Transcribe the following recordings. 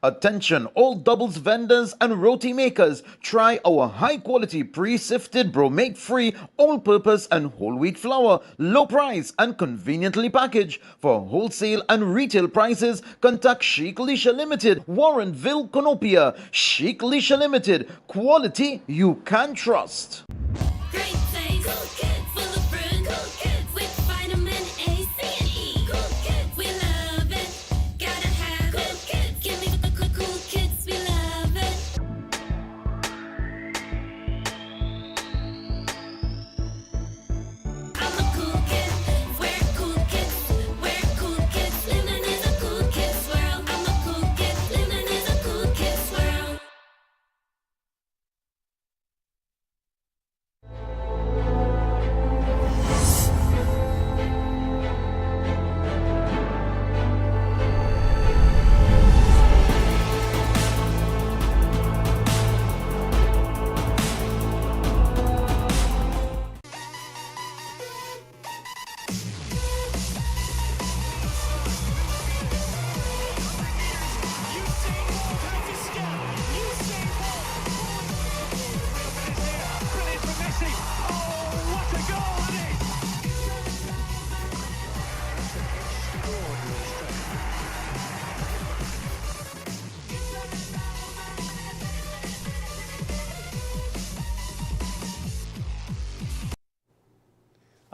Attention all doubles vendors and roti makers. Try our high quality pre-sifted bromate free all-purpose and whole wheat flour. Low price and conveniently packaged. For wholesale and retail prices, contact Sheikh Lisha Limited, Warrenville, Conopia. Sheikh Lisha Limited. Quality you can trust. Great taste. Cool Kids full of fruit. Cool Kids with vitamin A, C, and E. Cool Kids, we love it. Gotta have Cool Kids. Give me the Cool Kids, we love it. I'm a cool kid. We're cool kids. We're cool kids. Living in a cool kids world. I'm a cool kid. Living in a cool kids world. Brilliant from Messi. Oh, what a goal it is!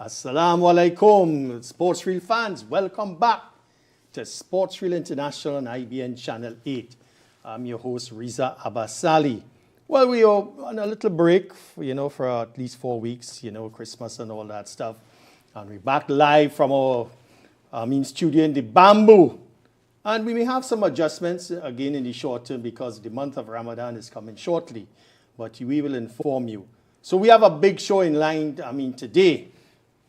Assalamu alaikum, Sports Reel fans. Welcome back to Sports Reel International on IBN Channel 8. I'm your host, Riza Abbasali. Well, we are on a little break, for at least 4 weeks, Christmas and all that stuff. And we're back live from our studio in the Bamboo. And we may have some adjustments again in the short term because the month of Ramadan is coming shortly. But we will inform you. So we have a big show in line, today.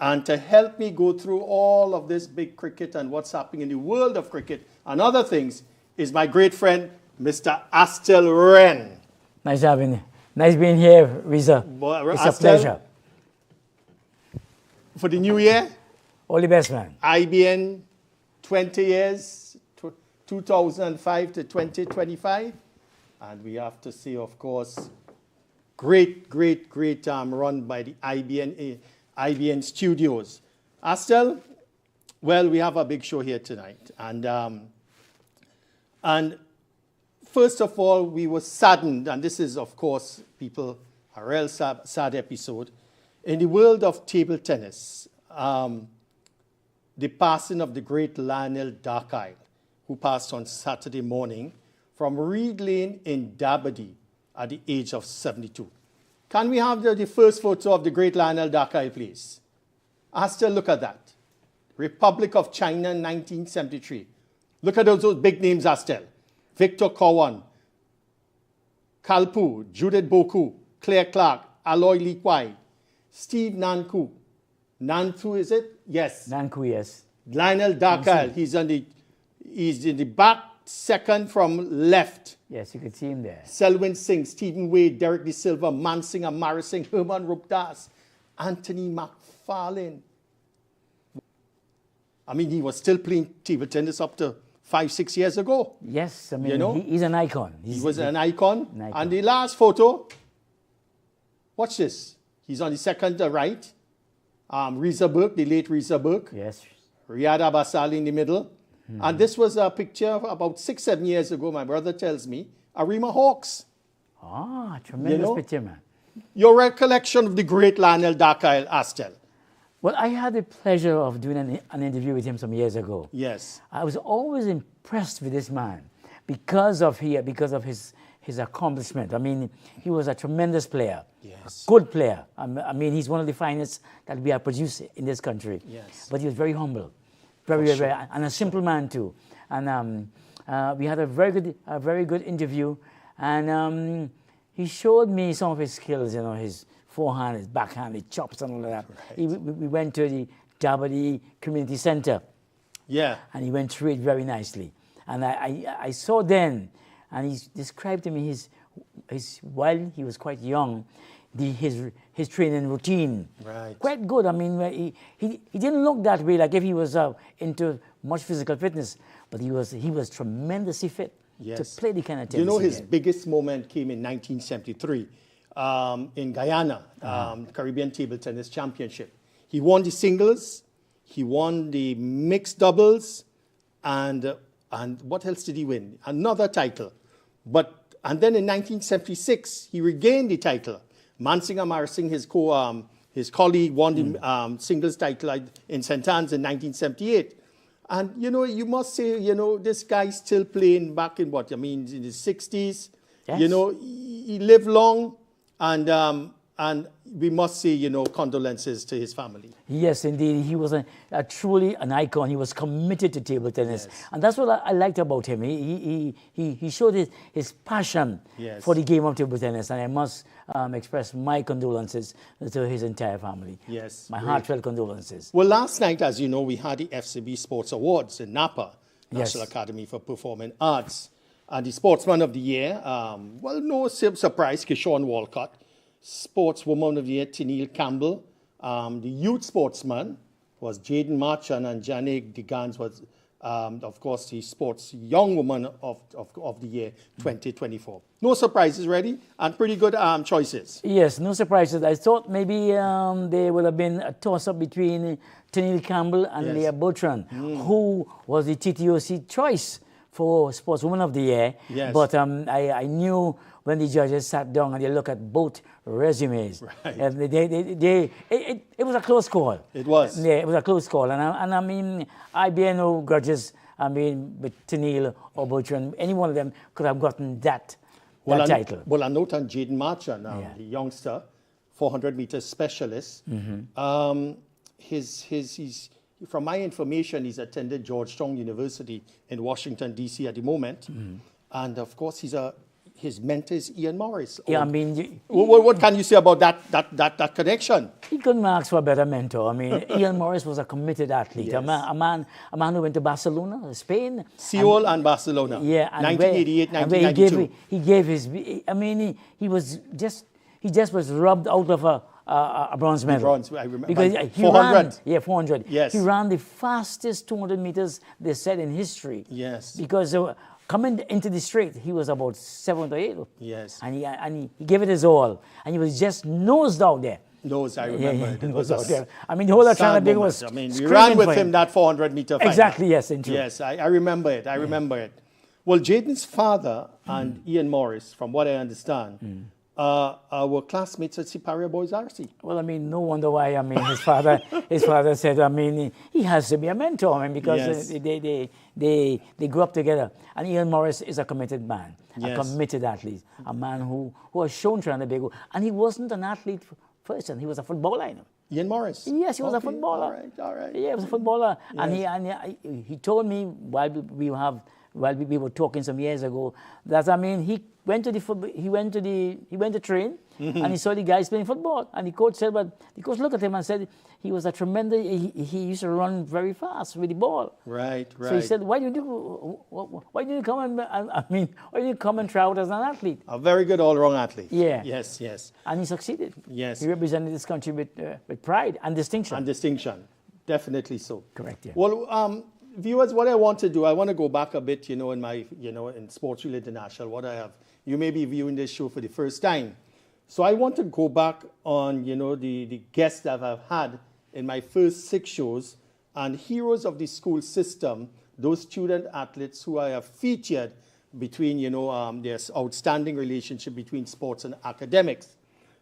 And to help me go through all of this big cricket and what's happening in the world of cricket and other things is my great friend, Mr. Astel Wren. Nice having you. Nice being here, Riza. It's a Astel, pleasure. For the new year, All the best, man. IBN 20 years, 2005 to 2025. And we have to say, of course, great run by the IBN Studios. Astel, well, we have a big show here tonight. And first of all, we were saddened, and this is, of course, a real sad episode. In the world of table tennis, the passing of the great Lionel Darkile, who passed on Saturday morning from Reed Lane in Dabadi at the age of 72. Can we have the first photo of the great Lionel Darkile, please? Astel, look at that. Republic of China, 1973. Look at those big names, Astel. Victor Cowan, Kalpu, Judith Boku, Claire Clark, Aloy Lee Kwai, Steve Nanku. Nanku, is it? Yes. Nanku, yes. Lionel Darkile, he's in the back, second from left. Yes, you could see him there. Selwyn Singh, Stephen Wade, Derek De Silva, Mansinger, Maris Singh, Herman Rupdas, Anthony McFarlane. He was still playing table tennis up to 5-6 years ago. Yes, he's an icon. He was an icon. And the last photo, watch this. He's on the second right. Reza Burke, the late Reza Burke. Yes. Riyad Abbasali in the middle. And this was a picture about 6-7 years ago, my brother tells me, Arima Hawks. Ah, tremendous picture, man. Your recollection of the great Lionel Darkile, Astel? Well, I had the pleasure of doing an interview with him some years ago. Yes. I was always impressed with this man because of his accomplishment. He was a tremendous player. Yes. A good player. He's one of the finest that we have produced in this country. Yes. But he was very humble. Very, and a simple man too. And we had a very good interview. And he showed me some of his skills, his forehand, his backhand, his chops and all of that. Right. We went to the Dabadi Community Center. Yeah. And he went through it very nicely. And I saw then, and he described to me his while he was quite young, his training routine. Right. Quite good. He didn't look that way like if he was into much physical fitness, but he was tremendously fit. Yes. to play the kind of tennis. You know, he his did. biggest moment came in 1973 in Guyana, Caribbean Table Tennis Championship. He won the singles, he won the mixed doubles, and what else did he win? Another title. And then in 1976, he regained the title. Mansingham Marsing, his colleague, won the singles title in St. Anne's in 1978. And, you know, you must say, you know, this guy's still playing back in what? I mean, in his 60s. Yes. You know, he lived long, and we must say, you know, condolences to his family. Yes, indeed. He was a truly an icon. He was committed to table tennis. And that's what I liked about him. He showed his passion Yes. for the game of table tennis. And I must express my condolences to his entire family. Yes, My great. heartfelt condolences. Well, last night, as you know, we had the FCB Sports Awards in Napa, Yes. National Academy for Performing Arts. And the Sportsman of the Year, well, no surprise, Kishon Walcott. Sportswoman of the Year, Tennille Campbell. The Youth Sportsman was Jaden Marchand, and Janik DeGans was, of course, the Sports Young Woman of the Year 2024. No surprises, ready? And pretty good choices. Yes, no surprises. I thought maybe there would have been a toss-up between Tennille Campbell and Yes. Leah Bertrand, who was the TTOC choice for Sportswoman of the Year. Yes. But I knew when the judges sat down and they looked at both resumes, Right. it was a close call. It was. Yeah, it was a close call. And I mean, I bear no grudges. I mean, with Tennille or Bertrand, any one of them could have gotten that title. Well, a note on Jaden Marchand, Yeah. the youngster, 400 meters specialist. He's, from my information, he's attended Georgetown University in Washington, D.C. at the moment. And of course, his mentor is Ian Morris. Yeah, I mean, What can you say about that connection? he couldn't ask for a better mentor. I mean, Ian Morris was a committed athlete, Yes. a man who went to Barcelona, Spain. Seoul and Barcelona. Yeah, and 1988, where he 1992. he gave his. I mean, he just was rubbed out of a bronze medal. Bronze, I remember. Because By he 400. ran. Yeah, 400. Yes. He ran the fastest 200 meters they said in history. Yes. Because coming into the straight, he was about 7th or 8th. Yes. And he gave it his all, and he was just nosed out there. Those, I remember. Yeah, It he was was out a there. I mean, the whole sad Atlanta moment. was I mean, we screaming ran with for him that 400-meter final. Exactly, yes, indeed. Yes, I remember it. I remember it. Well, Jaden's father and Ian Morris, from what I understand, were classmates at Siparia Boys RC. Well, I mean, no wonder why. I mean, his father said, I mean, he has to be a mentor. I mean, because Yes. they grew up together. And Ian Morris is a committed man, Yes. a committed athlete, a man who has shown Trinidad and Tobago. And he wasn't an athlete first, and he was a footballer, you know. Ian Morris? Yes, he was a Okay, footballer. All right. Yeah, he was a footballer, Yes. and he told me while we were talking some years ago that I mean he went to train and he saw the guys playing football, and the coach said, but the coach looked at him and said he was a tremendous. He used to run very fast with the ball. Right. So he said, why did you come and try out as an athlete? A very good all-round athlete. Yeah. Yes. And he succeeded. Yes. He represented this country with pride and distinction. And distinction. Definitely so. Correct, yeah. Well, viewers, what I want to do, I want to go back a bit, in Sports Reel International, what I have. You may be viewing this show for the first time. So I want to go back on, the guests that I've had in my first 6 shows, and heroes of the school system, those student athletes who I have featured between, their outstanding relationship between sports and academics.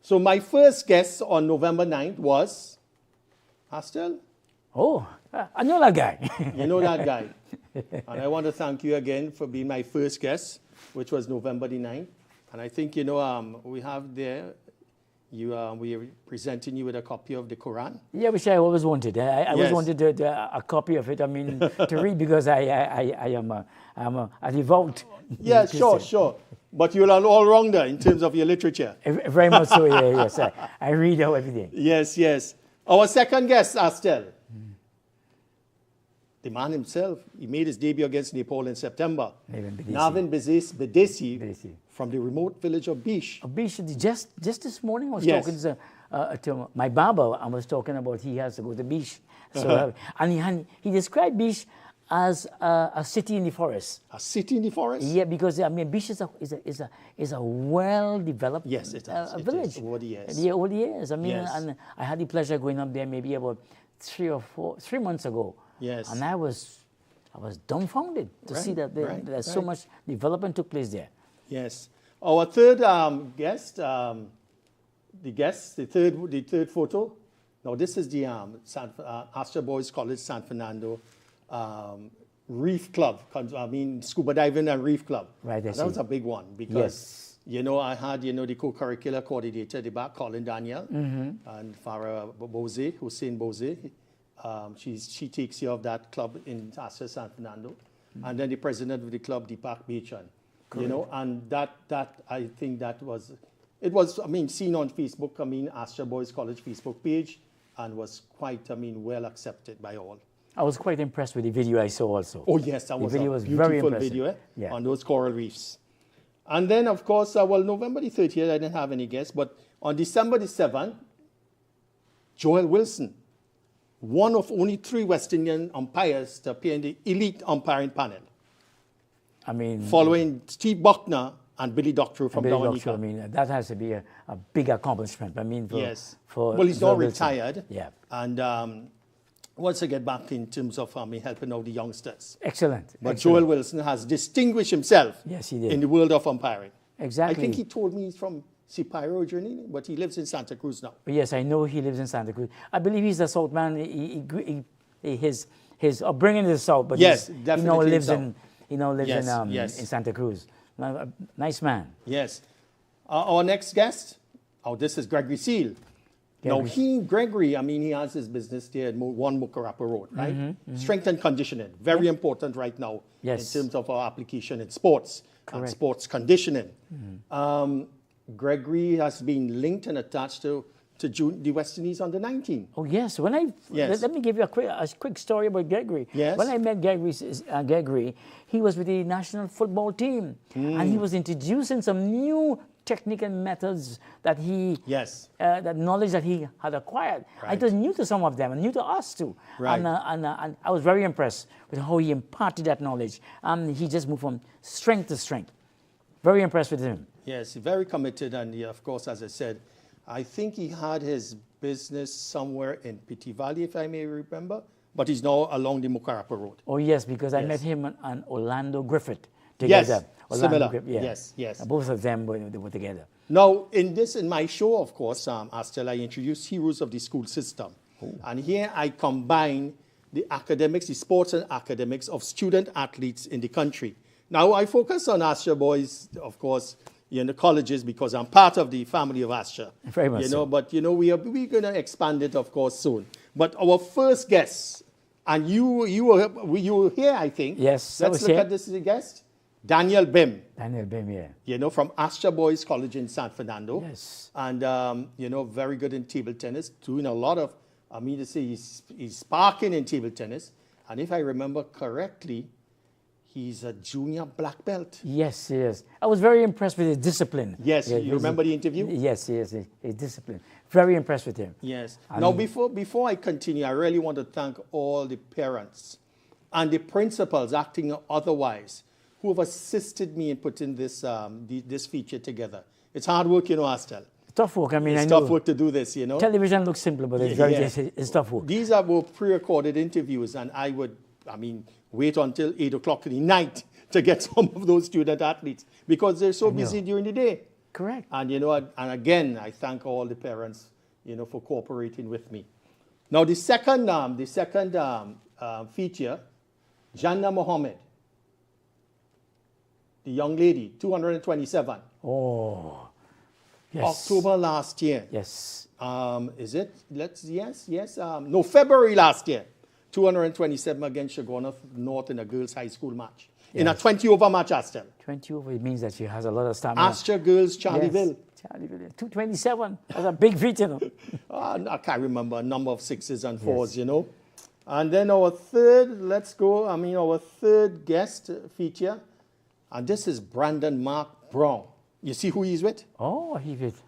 So my first guest on November 9th was Astel. Oh, I know that guy. You know that guy. And I want to thank you again for being my first guest, which was November the 9th. And I think, we have there, we are presenting you with a copy of the Quran. Yeah, which I always wanted. I always Yes. wanted a copy of it. I mean, to read, because I am a devout. Yeah, Christian. sure. But you're an all-rounder in terms of your literature. Very much so, yeah, yes. I read out everything. Yes. Our second guest, Astel. The man himself, he made his debut against Nepal in September. Navin Bedesi Bedesi. from the remote village of Bish. Bish, just this morning I was Yes. talking to my barber. I was talking about he has to go to Bish. So, and he described Bish as a city in the forest. A city in the forest? Yeah, because I mean, Beach is a well-developed Yes, it is. It is, village. over the years. Yeah, over the years. I mean, Yes. and I had the pleasure of going up there maybe about 3 months ago. Yes. And I was dumbfounded to see that there's so much development took place there. Yes. Our third guest, the third photo. Now this is the Astra Boys College San Fernando Reef Club. I mean, scuba diving and reef club. Right, I That see. was a big one because, Yes. you know, I had, you know, the co-curricular coordinator at the back, Colin Daniel, and Farah Bose, Hussein Bose. She takes care of that club in Astra San Fernando. And then the president of the club, Deepak Bechan. You know, and that I think that was, it was, I mean, seen on Facebook, I mean, Astra Boys College Facebook page, and was quite, I mean, well accepted by all. I was quite impressed with the video I saw also. Oh yes, that The was video a was very beautiful impressive. video Yeah. on those coral reefs. And then, of course, well, November the 30th, I didn't have any guests, but on December the 7th, Joel Wilson, one of only 3 West Indian umpires to appear in the elite umpiring panel, I mean, following Steve Buckner and Billy Doctorow from Billy Dominica. Doctorow, I mean, that has to be a big accomplishment. I mean, Yes. for Well, he's now Joel Wilson. retired. Yeah. And once I get back in terms of helping out the youngsters. Excellent. But excellent. Joel Wilson has distinguished himself Yes, he did. in the world of umpiring. Exactly. I think he told me he's from Sipiro originally, but he lives in Santa Cruz now. Yes, I know he lives in Santa Cruz. I believe he's a South man. His upbringing is South, but Yes, he now definitely lives South. in Yes. in Santa Cruz. Nice man. Yes. Our next guest, this is Gregory Seal. Now, Gregory, I mean, he has his business there at 1 Mukarapa Road, right? Strength and conditioning, very important right now Yes. in terms of our application in sports and Correct. sports conditioning. Gregory has been linked and attached to the West Indies under 19. Oh yes, Yes. let me give you a quick story about Gregory. Yes. When I met Gregory, he was with the national football team, and he was introducing some new technique and methods that Yes. that knowledge that he had acquired. Right. It was new to some of them and new to us too. Right. And I was very impressed with how he imparted that knowledge. And he just moved from strength to strength. Very impressed with him. Yes, very committed. And of course, as I said, I think he had his business somewhere in Piti Valley, if I may remember, but he's now along the Mukarapa Road. Oh yes, because I Yes. met him and Orlando Griffith Yes, together. similar. Yeah. Yes, yes. Both of them were together. Now, in my show, of course, Astel, I introduced Heroes of the School System. And here I combine the academics, the sports and academics of student athletes in the country. Now, I focus on Astra Boys, of course, in the colleges because I'm part of the family of Astra. Very much so. But, we're going to expand it, of course, soon. But our first guest, and you were here, I think. Yes, I Let's was look here. at this guest. Daniel Bim. Daniel Bim, yeah. From Astra Boys College in San Fernando. Yes. And, very good in table tennis, doing a lot of, he's sparking in table tennis. And if I remember correctly, he's a junior black belt. Yes, yes. I was very impressed with his discipline. Yes, Yeah, you remember the interview? Yes, his discipline. Very impressed with him. Yes. I Now, mean- before I continue, I really want to thank all the parents and the principals acting otherwise who have assisted me in putting this this feature together. It's hard work, Astel. Tough work. I mean, It's I know tough work to do this, television looks simple, but it's it's tough work. These were pre-recorded interviews, and I would, wait until 8 o'clock in the night to get some of those student athletes because they're so busy during the day. Correct. And, and again, I thank all the parents, for cooperating with me. Now, the second feature, Jannah Mohammed, the young lady, 227, Oh, yes. October last year. Yes. Is it? No, February last year. 227 against Shagona North in a girls' high school match. In a Yes. 20-over match, Astel. 20 over, it means that she has a lot of stamina. Astra Girls, Charlieville. Yes. Charlieville. 227. That's a big feat, I can't remember, a number of sixes and fours, And then our third, our third guest feature, and this is Brandon Mark Brown. You see who he's with? Oh, he with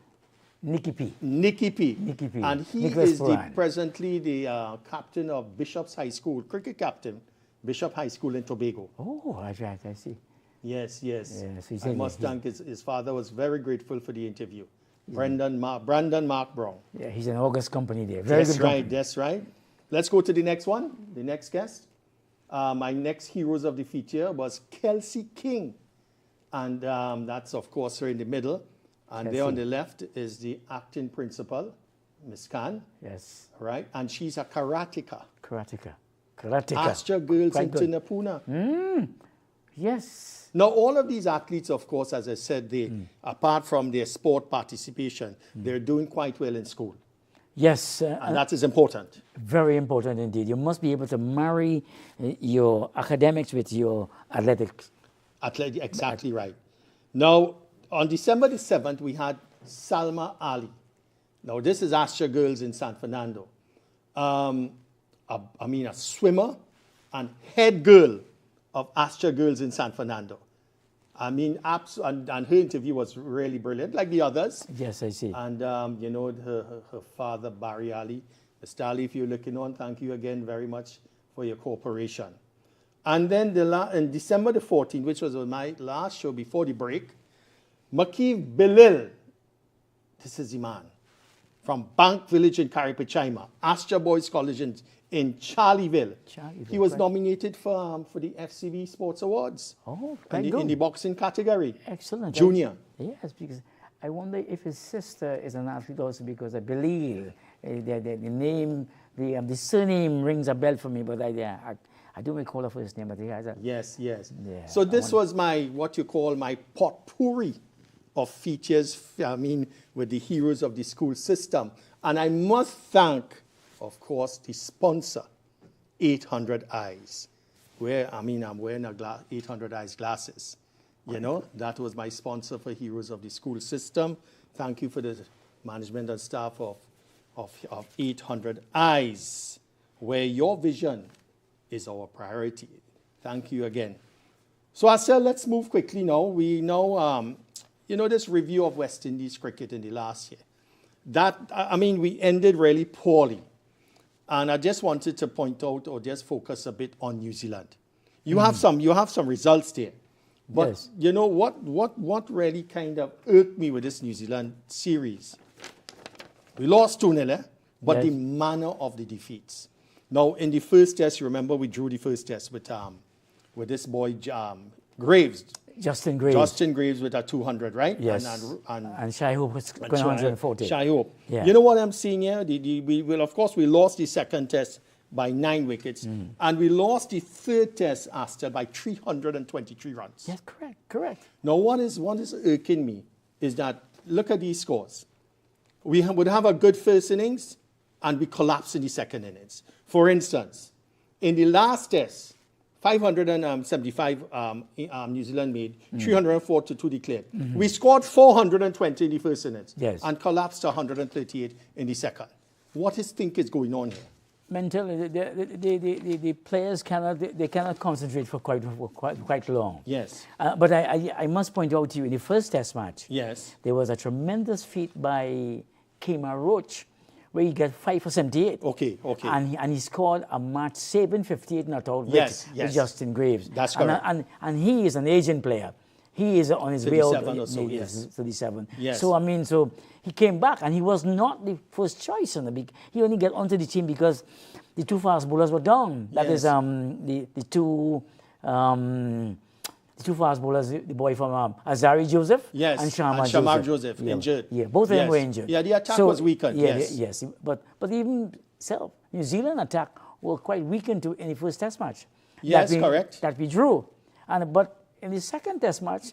Nicky P. Nicky P. Nicky P. And he Nicholas is Moran. presently the captain of Bishop's High School, cricket captain Bishop High School in Tobago. Oh, right, I see. Yes. Yes, he I said must he- thank his father was very grateful for the interview. Brandon Mark Brown. Yeah, he's an August company there. Very That's good right, company. that's right. Let's go to the next one, the next guest. My next heroes of the feature was Kelsey King. And that's, of course, her in the middle. And there on Kelsey. the left is the acting principal, Miss Khan, Yes, right? And she's a karateka. karateka. Karateka. Astra Girls Quite in good. Tunapuna. Yes. Now, all of these athletes, of course, as I said, they, apart from their sport participation, they're doing quite well in school. Yes, And that is important. very important indeed. You must be able to marry your academics with your athletics. Exactly right. Now, on December the 7th, we had Salma Ali. Now, this is Astra Girls in San Fernando. A swimmer and head girl of Astra Girls in San Fernando. And her interview was really brilliant, like the others. Yes, I see. And, her father, Barry Ali. Mr. Ali, if you're looking on, thank you again very much for your cooperation. And then in December the 14th, which was my last show before the break, Makif Belil, this is the man, from Bank Village in Karipichaima, Astra Boys College in Charlieville. He was right. nominated for the FCB Sports Awards Oh, in quite the, good. in the boxing category. Excellent. Junior. Yes, because I wonder if his sister is an athlete also, because I believe the name, the surname rings a bell for me, but I don't recall her first name, but he has a... Yes. Yeah, So I this was what you call my potpourri of features, with the heroes of the school system. And I must thank, of course, the sponsor, 800 Eyes, where, I'm wearing 800 Eyes glasses. That was my sponsor for Heroes of the School System. Thank you for the management and staff of 800 Eyes, where your vision is our priority. Thank you again. So I said, let's move quickly now. We know, this review of West Indies cricket in the last year. We ended really poorly. And I just wanted to point out or just focus a bit on New Zealand. You have some results there. But Yes. you know what really kind of irked me with this New Zealand series? We lost 2-0, but Yes. the manner of the defeats. Now, in the first test, you remember we drew the first test with this boy Graves, Justin Graves. Justin Graves with a 200, right? Yes. And Shai Hope was going 140. Shai Hope. Yeah. You know what I'm seeing here? We lost the second test by 9 wickets, and we lost the third test, Astor, by 323 runs. Yes, correct. Now, what is irking me is that, look at these scores. We would have a good first innings, and we collapse in the second innings. For instance, in the last test, 575 New Zealand made, 342 declared. We scored 420 in the first innings, Yes. and collapsed to 138 in the second. What is going on here? Mentally, the players cannot concentrate for quite long. Yes. But I must point out to you, in the first test match, Yes. there was a tremendous feat by Kemar Roach, where he got 5 for 78. Okay. And he scored a match-saving 58 not out Yes. with Justin Graves. That's correct. And he is an Asian player. He is on his way out. 37 or so, yes. 37. Yes. So he came back, and he was not the first choice in the big. He only got onto the team because the two fast bowlers were down. That is Yes. the two fast bowlers, the boy from Azari Joseph Yes, and Shamar and Shamar Joseph. Joseph, injured. Yeah, both of them Yes. were injured. Yeah, the attack was weakened, Yeah, yes. yes. But even so, New Zealand attack were quite weakened in the first test match. Yes, correct. That we drew. But in the second test match,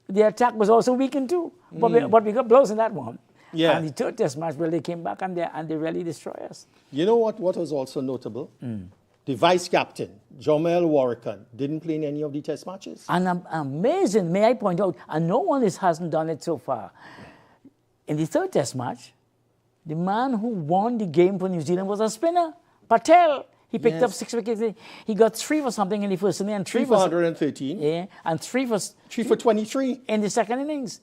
the attack was also weakened too. But we got blows in that one. Yeah. And the third test match, well, they came back and they really destroyed us. You know what was also notable? The vice captain, Jomel Warrican, didn't play in any of the test matches. And amazing, may I point out, and no one hasn't done it so far. In the third test match, the man who won the game for New Zealand was a spinner, Patel. He picked up Yes. 6 wickets. He got 3 for something in the first inning and 3 3 for for 113, yeah, and 3 for 3 for 23. in the second innings.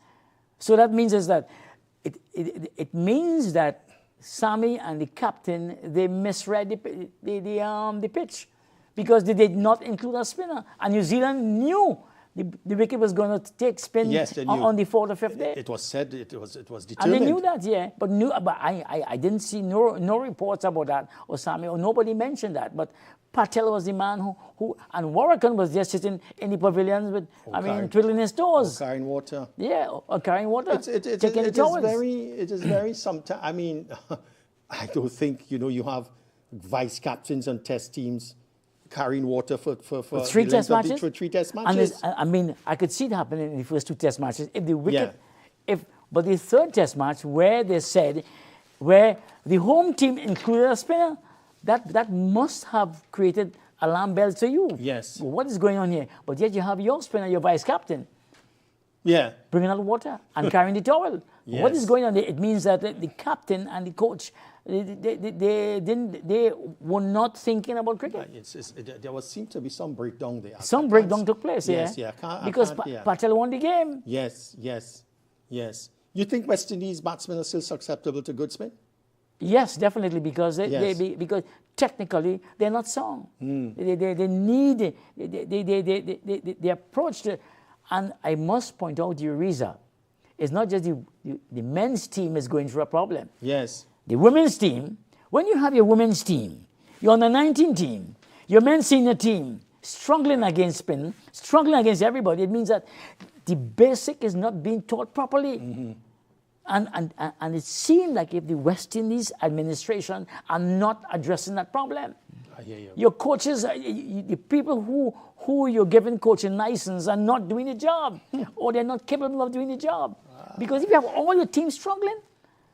So that means it means that Sammy and the captain, they misread the pitch. because they did not include a spinner. And New Zealand knew the wicket was going to take spin Yes, they knew. on the fourth or fifth day. It was said, it was And determined. they knew that, yeah. But I didn't see no reports about that, Osami, or nobody mentioned that. But Patel was the man who and Warrican was just sitting in the pavilions with, carrying- twiddling his toes. Carrying water. Yeah, or carrying water, It taking the is towels. it is very sometimes. I mean, I don't think you have vice captains on test teams carrying water for three the test length of matches. for 3 test And matches. I mean, I could see it happening in the first 2 test matches. If the wicket, Yeah. but the third test match where they said, where the home team included a spinner, that must have created alarm bells to you. Yes. What is going on here? But yet you have your spinner, your vice captain, Yeah, bringing out water and carrying the towel. What is Yes. going on there? It means that the captain and the coach, they were not thinking about cricket. there seemed to be some breakdown there. Some I breakdown can't- took place, Yes, yeah. I Because can't- yeah. Patel won the game. Yes. You think West Indies batsmen are still susceptible to good spin? Yes, definitely, because Yes. because technically they're not sound. They need they approach the, and I must point out, Uriza, it's not just the men's team is going through a problem. Yes. The women's team, when you have your women's team, your under 19 team, your men's senior team struggling against spin, struggling against everybody, it means that the basic is not being taught properly. And it seemed like if the West Indies administration are not addressing that problem. I hear you. Your coaches, the people who you're giving coaching license are not doing the job, or they're not capable of doing the job. Because if you have all your teams struggling,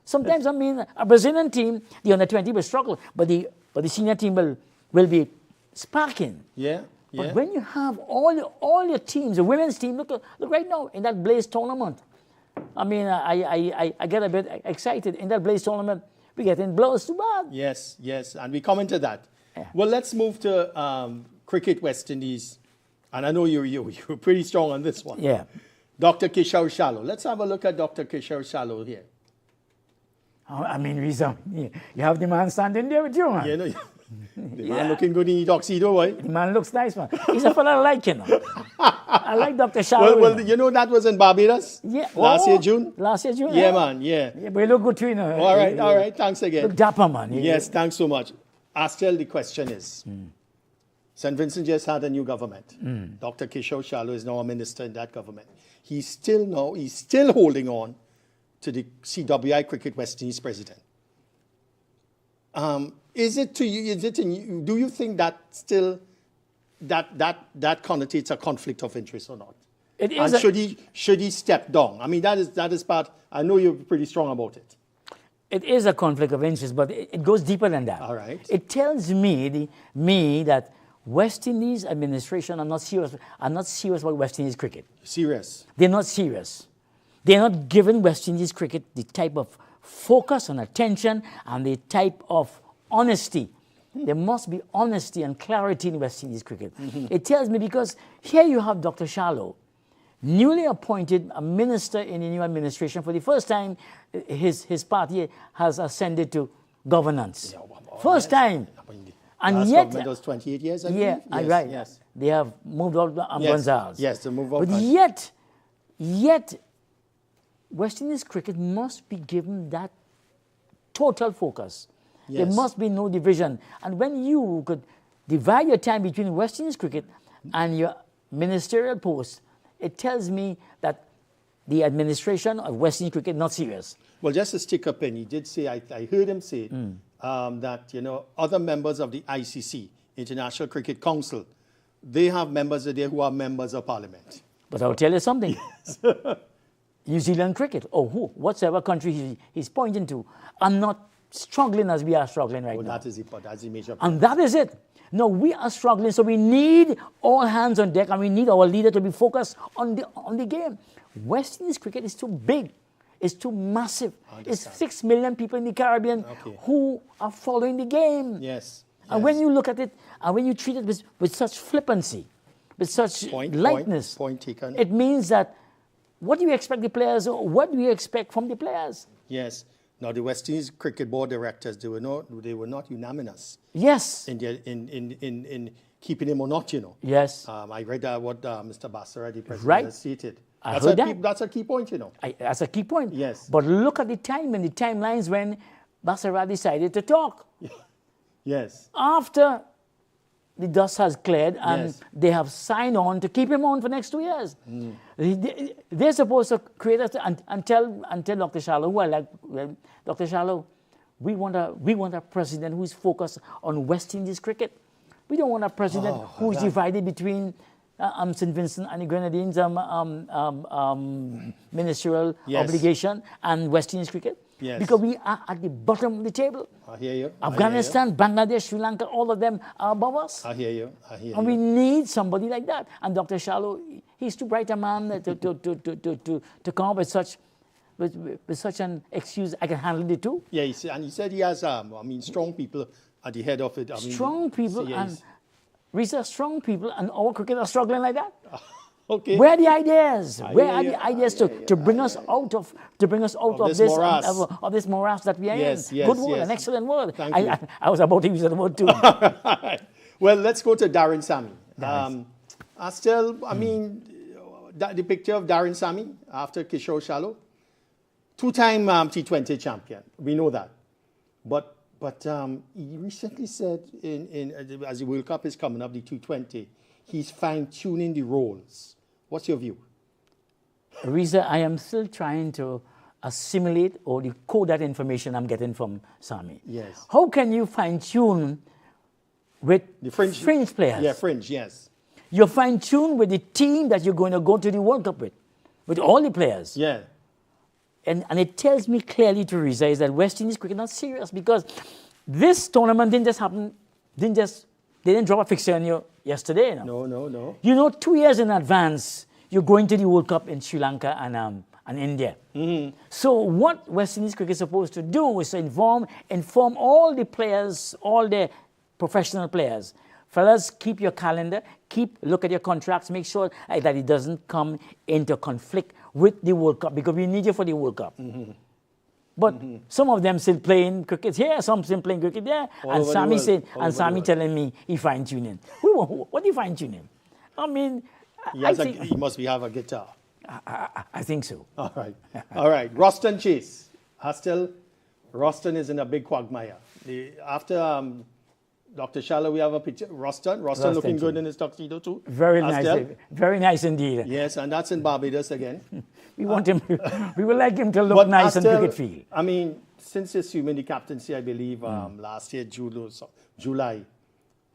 sometimes, I mean, a Brazilian team, the under 20 will struggle, but the senior team will be sparking. Yeah. But when you have all your teams, the women's team, look right now in that Blaze tournament. I mean, I get a bit excited. In that Blaze tournament, we're getting blows too bad. Yes, and we come into that. Yeah. Well, let's move to cricket West Indies, and I know you're pretty strong on this one. Yeah. Dr. Kishore Shallow. Let's have a look at Dr. Kishore Shallow here. I mean, Riza, you have the man standing there with you, man. You know, the man looking good in the tuxedo, boy. The man looks nice, man. He's a fella I like, you know. I like Dr. Shallow. Well, you know that was in Barbados yeah. last year, June? Last year, June. Yeah, man, yeah. Yeah, but he look good too, you know. All right, thanks again. Look dapper, man. Yes, thanks so much. Astel, the question is, St. Vincent just had a new government. Dr. Kishore Shallow is now a minister in that government. He's still holding on to the CWI Cricket West Indies president. Is it to you? Do you think that still that connotates a conflict of interest or not? It is. And should he step down? I mean, that is part. I know you're pretty strong about it. It is a conflict of interest, but it goes deeper than that. All right. It tells me that West Indies administration are not serious about West Indies cricket. Serious. They're not serious. They're not giving West Indies cricket the type of focus and attention and the type of honesty. There must be honesty and clarity in West Indies cricket. It tells me because here you have Dr. Shallow, newly appointed a minister in the new administration. For the first time, his party has ascended to governance. First time. And Last yet, government was 28 years, I yeah, believe? right. Yes. They have moved out of Gonzales. Yes, they moved out. But yet, West Indies cricket must be given that total focus. There Yes. must be no division. And when you could divide your time between West Indies cricket and your ministerial post, it tells me that the administration of West Indies cricket not serious. Well, just to stick up in, he did say, I heard him say that, other members of the ICC, International Cricket Council, they have members there who are members of parliament. But I'll tell you something. New Zealand cricket, or whatever country he's pointing to, are not struggling as we are struggling right now. That's the major point. And that is it. No, we are struggling, so we need all hands on deck, and we need our leader to be focused on the game. West Indies cricket is too big. It's too massive. It's 6 million people in the Caribbean who are following the game. Yes. And when you look at it, and when you treat it with such flippancy, with such lightness, point taken. it means that what do you expect the players, what do you expect from the players? Yes. Now, the West Indies Cricket Board directors, they were not unanimous Yes. in keeping him or not, Yes. I read what Mr. Bassara, the president, Right. has stated. I That's heard a key, that. that's a key point, That's a key point. Yes. But look at the time and the timelines when Bassara decided to talk. Yes. After the dust has cleared and Yes. they have signed on to keep him on for next 2 years. They're supposed to create and tell Dr. Shallow, well, Dr. Shallow, we want a president who's focused on West Indies cricket. We don't want a president who's divided between St. Vincent and the Grenadines ministerial Yes. obligation and West Indies cricket. Yes. Because we are at the bottom of the table. I hear you. Afghanistan, Bangladesh, Sri Lanka, all of them are above us. I hear you. I hear And you. we need somebody like that. And Dr. Shallow, he's too bright a man to come up with such an excuse. I can handle it too. Yeah, and he said he has, strong people at the head of it. Strong people yes. and research strong people, and our cricket are struggling like that. Okay. Where are the ideas? Where hear are you. the ideas to bring us out of this this morass. of this morass that we are Yes, in? yes, Good word, yes. an excellent word. Thank you. I was about to use that word too. Well, let's go to Darren Sammy. The picture of Darren Sammy after Kishore Shallow, two-time T20 champion. We know that. But he recently said, as the World Cup is coming up, the T20, he's fine-tuning the roles. What's your view? Reza, I am still trying to assimilate or decode that information I'm getting from Sami. Yes. How can you fine-tune with The fringe players? Yeah, fringe, yes. You're fine-tuned with the team that you're going to go to the World Cup with all the players. Yeah. And it tells me clearly, Teresa, is that West Indies cricket not serious because this tournament didn't just happen, they didn't drop a fixture on you yesterday. No. You know, 2 years in advance, you're going to the World Cup in Sri Lanka and India. Mm-hmm. So what West Indies cricket is supposed to do is to inform all the players, all the professional players. Fellas, keep your calendar, look at your contracts, make sure that it doesn't come into conflict with the World Cup because we need you for the World Cup. Mm-hmm. But some of them still playing cricket here, some still playing cricket there. All And over the Sami world. said, All and over the Sami world. telling me he fine-tuning. What do you fine-tuning? I mean, He must have a guitar. I think so. All right. All right. Roston Chase. Roston is in a big quagmire. After Dr. Shallow, we have a picture. Roston looking too. good in his tuxedo too. Very Astel. nice. Very nice indeed. Yes, and that's in Barbados again. We want him. We would like him to look nice on Astel, cricket field. I mean, since assuming the captaincy, I believe last year, July,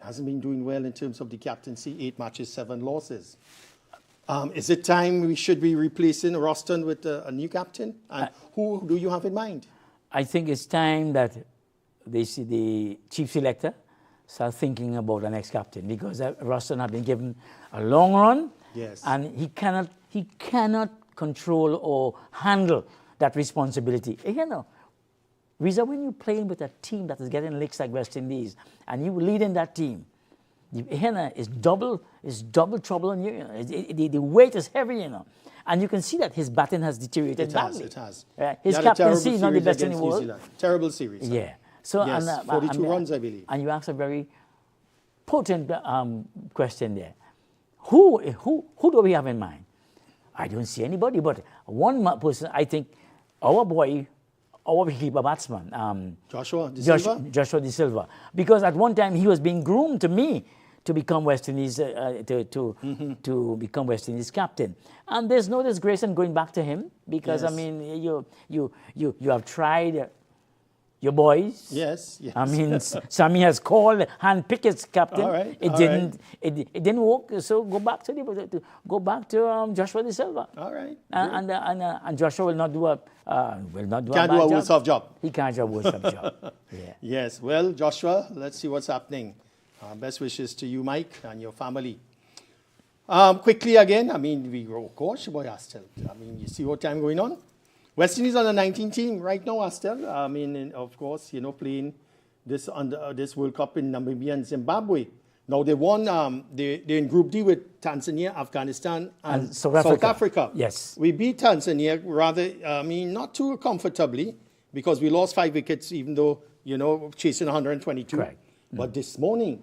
hasn't been doing well in terms of the captaincy. 8 matches, 7 losses. Is it time we should be replacing Roston with a new captain? And who do you have in mind? I think it's time that the chief selector start thinking about the next captain because Roston has been given a long run. Yes. And he cannot control or handle that responsibility. You know, Reza, when you're playing with a team that is getting licks like West Indies and you leading that team, is double trouble on you. The weight is heavy, and you can see that his batting has deteriorated badly. It has. His He had a captaincy terrible is not the series best in the against New world. Zealand. Terrible series. Yeah. So Yes, 42 runs, I believe. And you asked a very potent question there. Who do we have in mind? I don't see anybody, but one person. I think our keeper batsman, Joshua De Silva? Joshua De Silva, because at one time he was being groomed to me to become West Indies to become West Indies captain, and there's no disgrace in going back to him because Yes. I mean you have tried your boys. Yes. I mean, Sami has called handpicked his captain. All right, It all didn't. It didn't work. So go back to Joshua De Silva. All right. And Joshua will not do a Can't do a bad worse off job. He can't do a worse off job. Yeah. Yes. Well, Joshua, let's see what's happening. Best wishes to you, Mike, and your family. Quickly again, I mean, of course, boy, Astel. I mean, you see what time going on? West Indies on the 19 team right now, Astel. I mean, and of course, playing this World Cup in Namibia and Zimbabwe. Now they won. They're in Group D with Tanzania, Afghanistan, and South Africa. Yes. We beat Tanzania rather. Not too comfortably because we lost 5 wickets, even though chasing 122. Correct. But this morning,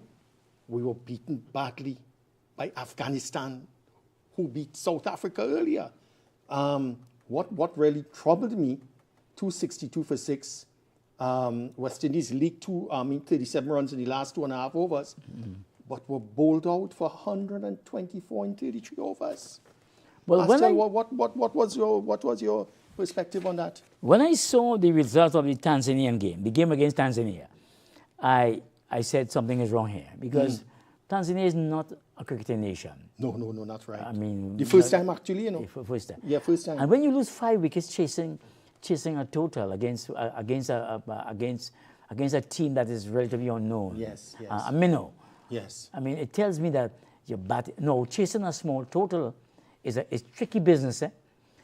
we were beaten badly by Afghanistan, who beat South Africa earlier. What really troubled me, 262 for 6. West Indies leaked 37 runs in the last 2.5 overs, but were bowled out for 124 in 33 overs. Well, Pascal, what was your perspective on that? when I saw the results of the Tanzanian game, the game against Tanzania, I said something is wrong here because Tanzania is not a cricketing nation. No, not right. I mean, the first time actually, you know. First time. Yeah, first time. And when you lose 5 wickets chasing a total against a team that is relatively unknown, Yes. a minnow. Yes. I mean, it tells me that chasing a small total is tricky business.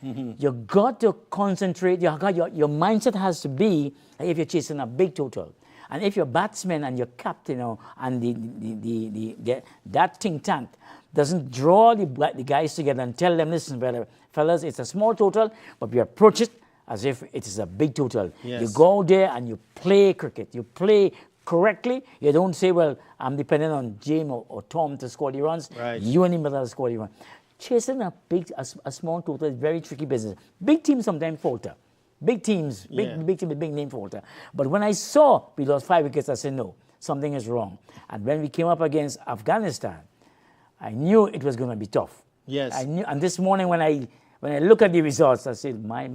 You got to concentrate. Your mindset has to be like if you're chasing a big total, and if your batsman and your captain, and that think tank doesn't draw the guys together and tell them, listen, fellas, it's a small total, but we approach it as if it is a big total. Yes. You go there and you play cricket. You play correctly. You don't say, well, I'm dependent on Jim or Tom to score the runs. Right. You and him will score the runs. Chasing a small total is very tricky business. Big teams sometimes falter. Big teams, big team with big name falter. But when I saw we lost 5 wickets, I said, no, something is wrong. And when we came up against Afghanistan, I knew it was going to be tough. Yes. I knew, and this morning when I look at the results, I said, my.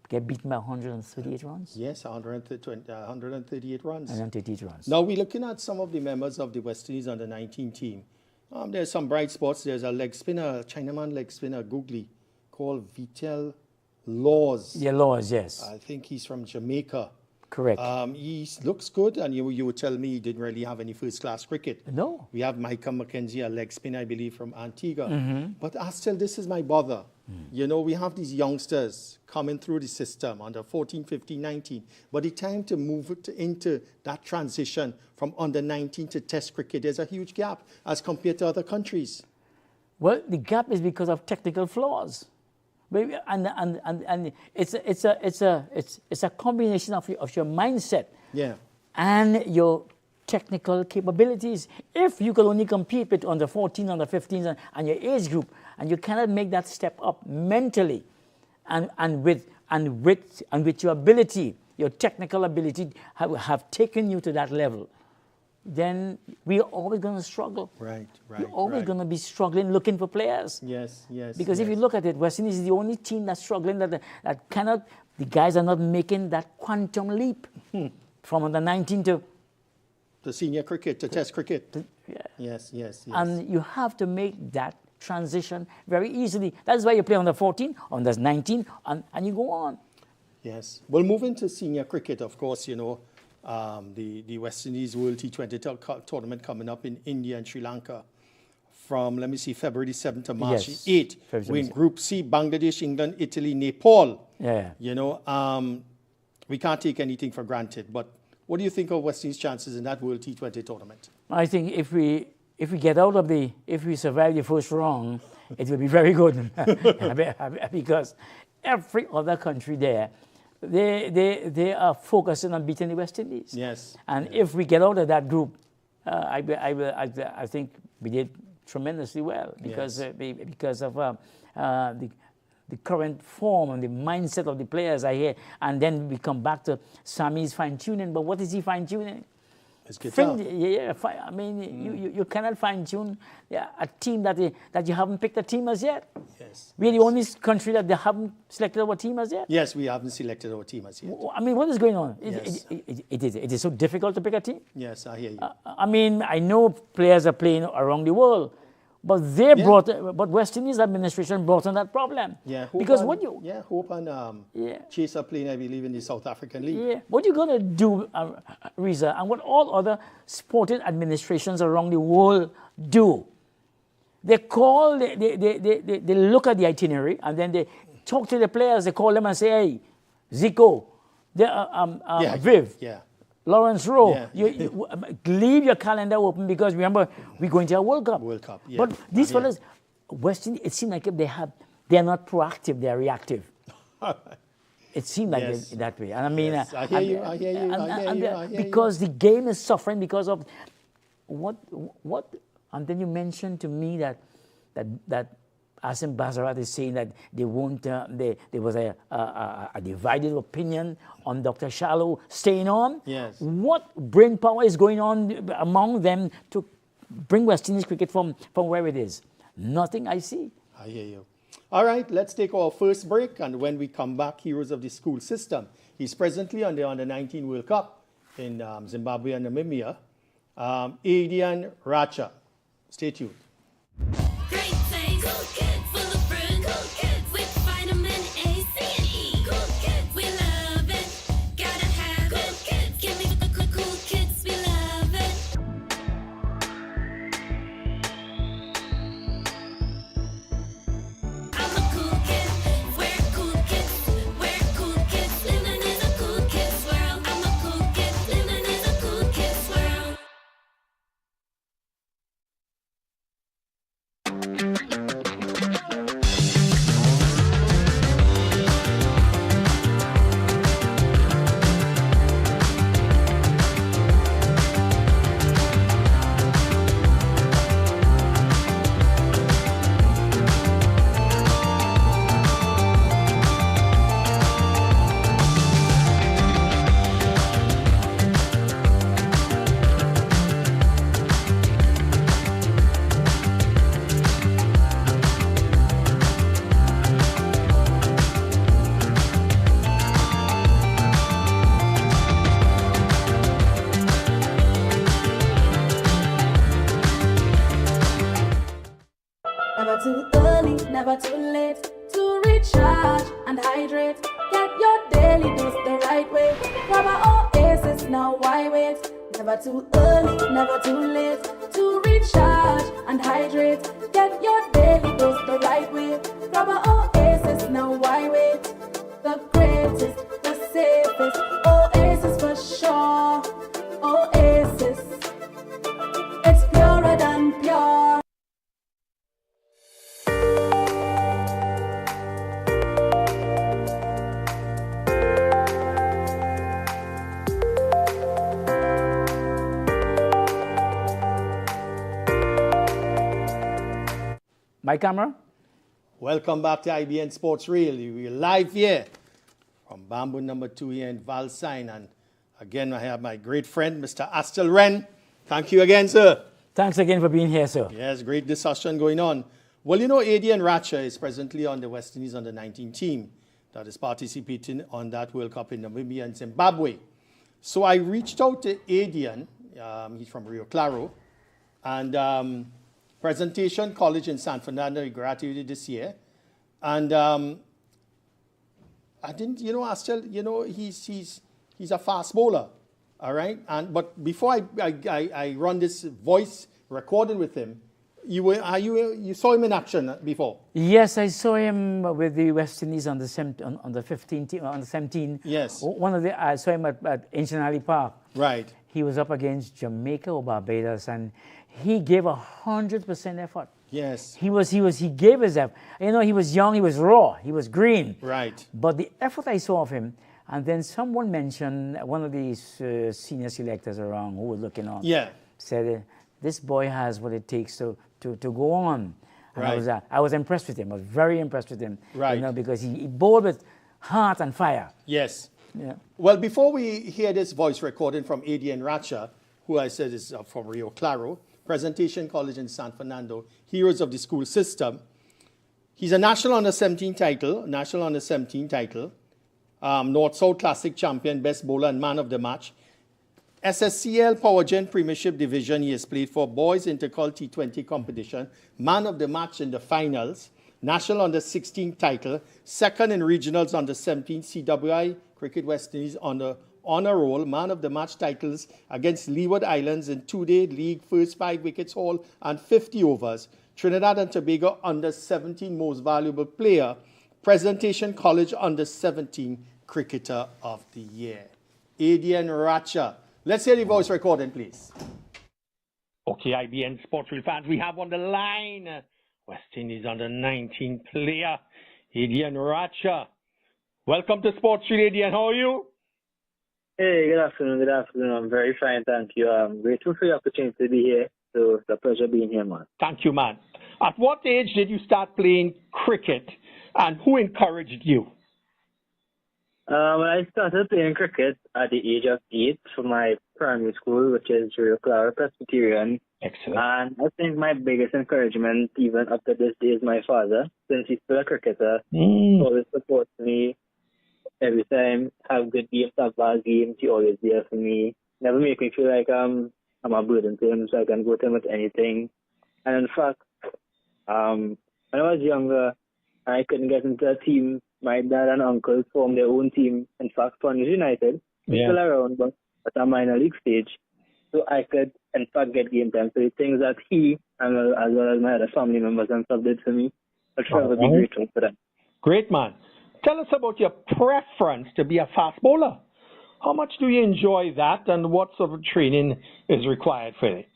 Get beaten by 138 runs? Yes, 138 runs. 138 runs. Now we're looking at some of the members of the West Indies under 19 team. There's some bright spots. There's a leg spinner, Chinaman leg spinner, googly, called Vital Laws. Yeah, Laws, yes. I think he's from Jamaica. Correct. He looks good, and you would tell me he didn't really have any first-class cricket. No. We have Micah McKenzie, a leg spinner, I believe, from Antigua. But still, this is my bother. You know, we have these youngsters coming through the system under 14, 15, 19. But the time to move into that transition from under 19 to test cricket, there's a huge gap as compared to other countries. Well, the gap is because of technical flaws. And it's a combination of your mindset Yeah. and your technical capabilities. If you could only compete with under 14, under 15s and your age group, and you cannot make that step up mentally and with your ability, your technical ability have taken you to that level, then we're always going to struggle. Right. We're always going to be struggling looking for players. Yes. Because if you look at it, West Indies is the only team that's struggling that cannot, the guys are not making that quantum leap from under 19 to senior cricket, to test cricket. yeah. Yes. And you have to make that transition very easily. That's why you play under 14, under 19, and you go on. Yes. Well, moving to senior cricket, of course, you know, the West Indies World T20 tournament coming up in India and Sri Lanka from, let me see, February 7th to March Yes. 8th. February We're in 7th. Group C, Bangladesh, England, Italy, Nepal. Yeah. You know, we can't take anything for granted. But what do you think of West Indies' chances in that World T20 tournament? I think if we if we survive the first round, it will be very good. Because every other country there, they are focusing on beating the West Indies. Yes. And if we get out of that group, I think we did tremendously well because of the current form and the mindset of the players I hear. And then we come back to Sammy's fine-tuning. But what is he fine-tuning? It's guitar. I mean, you cannot fine-tune a team that you haven't picked a team as yet. Yes. We're the only country that they haven't selected our team as yet. Yes, we haven't selected our team as yet. I mean, what is going on? Yes. It is so difficult to pick a team. Yes, I hear you. I mean, I know players are playing around the world, but but West Indies administration brought on that problem. Yeah, because Hope and Chase are playing, I believe, in the South African League. What you gonna do, Reza, and what all other sporting administrations around the world do? They look at the itinerary and then they talk to the players. They call them and say, "Hey, Zico, Viv, Lawrence Rowe, Yeah. you leave your calendar open because remember we're going to a World Cup." World Cup, yeah. But these fellas, West Indies, it seems like they're not proactive, they're reactive. It seemed like Yes. that way. And I mean, Yes, I hear you. because the game is suffering because of what, and then you mentioned to me that Asim Basarat is saying that they won't, there was a divided opinion on Dr. Shallow staying on. Yes. What brain power is going on among them to bring West Indies cricket from where it is? Nothing I see. I hear you. All right, let's take our first break, and when we come back, heroes of the school system. He's presently on the Under-19 World Cup in Zimbabwe and Namibia. Adian Racha. Stay tuned. Great taste. Cool kids full of fruit. Cool kids with vitamin A, C, and E. Cool kids, we love it. Gotta have cool it. Kids, give me the cool kids, we love it. I'm a cool kid. We're cool kids. We're cool kids. Living is a cool kids world. I'm a cool kid. Living is a cool kids world. Never too early, never too late to recharge and hydrate. Get your daily dose the right way. Grab our oasis, now why wait? Never too early, never too late to recharge and hydrate. Get your daily dose the right way. Grab our oasis, now why wait? The greatest, the safest oasis for sure. Oasis, it's purer than pure. My camera? Welcome back to IBN Sports Reel. We're live here from Bamboo number 2 here in Valsine. And again, I have my great friend, Mr. Astel Wren. Thank you again, sir. Thanks again for being here, sir. Yes, great discussion going on. Well, you know, Adian Racha is presently on the West Indies Under-19 team that is participating on that World Cup in Namibia and Zimbabwe. So I reached out to Adian. He's from Rio Claro. And Presentation College in San Fernando, he graduated this year. And I didn't, you know, Astel, you know, he's a fast bowler, all right? But before I run this voice recording with him, you saw him in action before? Yes, I saw him with the West Indies on the 15 team, on the 17. Yes. I saw him at Ancient Alley Park. Right. He was up against Jamaica or Barbados, and he gave 100% effort. Yes. He gave his effort. You know, he was young, he was raw, he was green. Right. But the effort I saw of him, and then someone mentioned, one of these senior selectors around who was looking on, Yeah. said, this boy has what it takes to go on. And Right. I was impressed with him. I was very impressed with him. Right. You know, because he bowled with heart and fire. Yes. Yeah. Well, before we hear this voice recording from Adian Racha, who I said is from Rio Claro, Presentation College in San Fernando, Heroes of the School System. He's a National Under-17 title, North-South Classic Champion, Best Bowler and Man of the Match. SSCL Powergen Premiership Division, he has played for Boys Intercol T20 competition, Man of the Match in the finals, National Under-16 title, second in Regionals Under-17 CWI Cricket West Indies on the honor roll, Man of the Match titles against Leeward Islands in two-day league, first 5 wickets haul and 50 overs. Trinidad and Tobago Under-17 Most Valuable Player, Presentation College Under-17 Cricketer of the Year. Adian Racha. Let's hear the voice recording, please. Okay, IBN Sports Reel fans, we have on the line West Indies Under-19 player, Adian Racha. Welcome to Sports Reel, Adian. How are you? Hey, good afternoon. Good afternoon. I'm very fine, thank you. I'm grateful for the opportunity to be here. So it's a pleasure being here, man. Thank you, man. At what age did you start playing cricket, and who encouraged you? I started playing cricket at the age of 8 for my primary school, which is Rio Clara Presbyterian. Excellent. And I think my biggest encouragement, even up to this day, is my father. Since he's still a cricketer, he always supports me every time. Have good games, have bad games. He always there for me. Never make me feel like I'm a burden to him, so I can go to him with anything. And in fact, when I was younger, I couldn't get into a team. My dad and uncle formed their own team. In fact, Sponge United is still around, but at a minor league stage. So I could, in fact, get game time. So the things that he, and as well as my other family members and stuff, did for me, I'll forever be grateful for that. Great, man. Tell us about your preference to be a fast bowler. How much do you enjoy that, and what sort of training is required for it?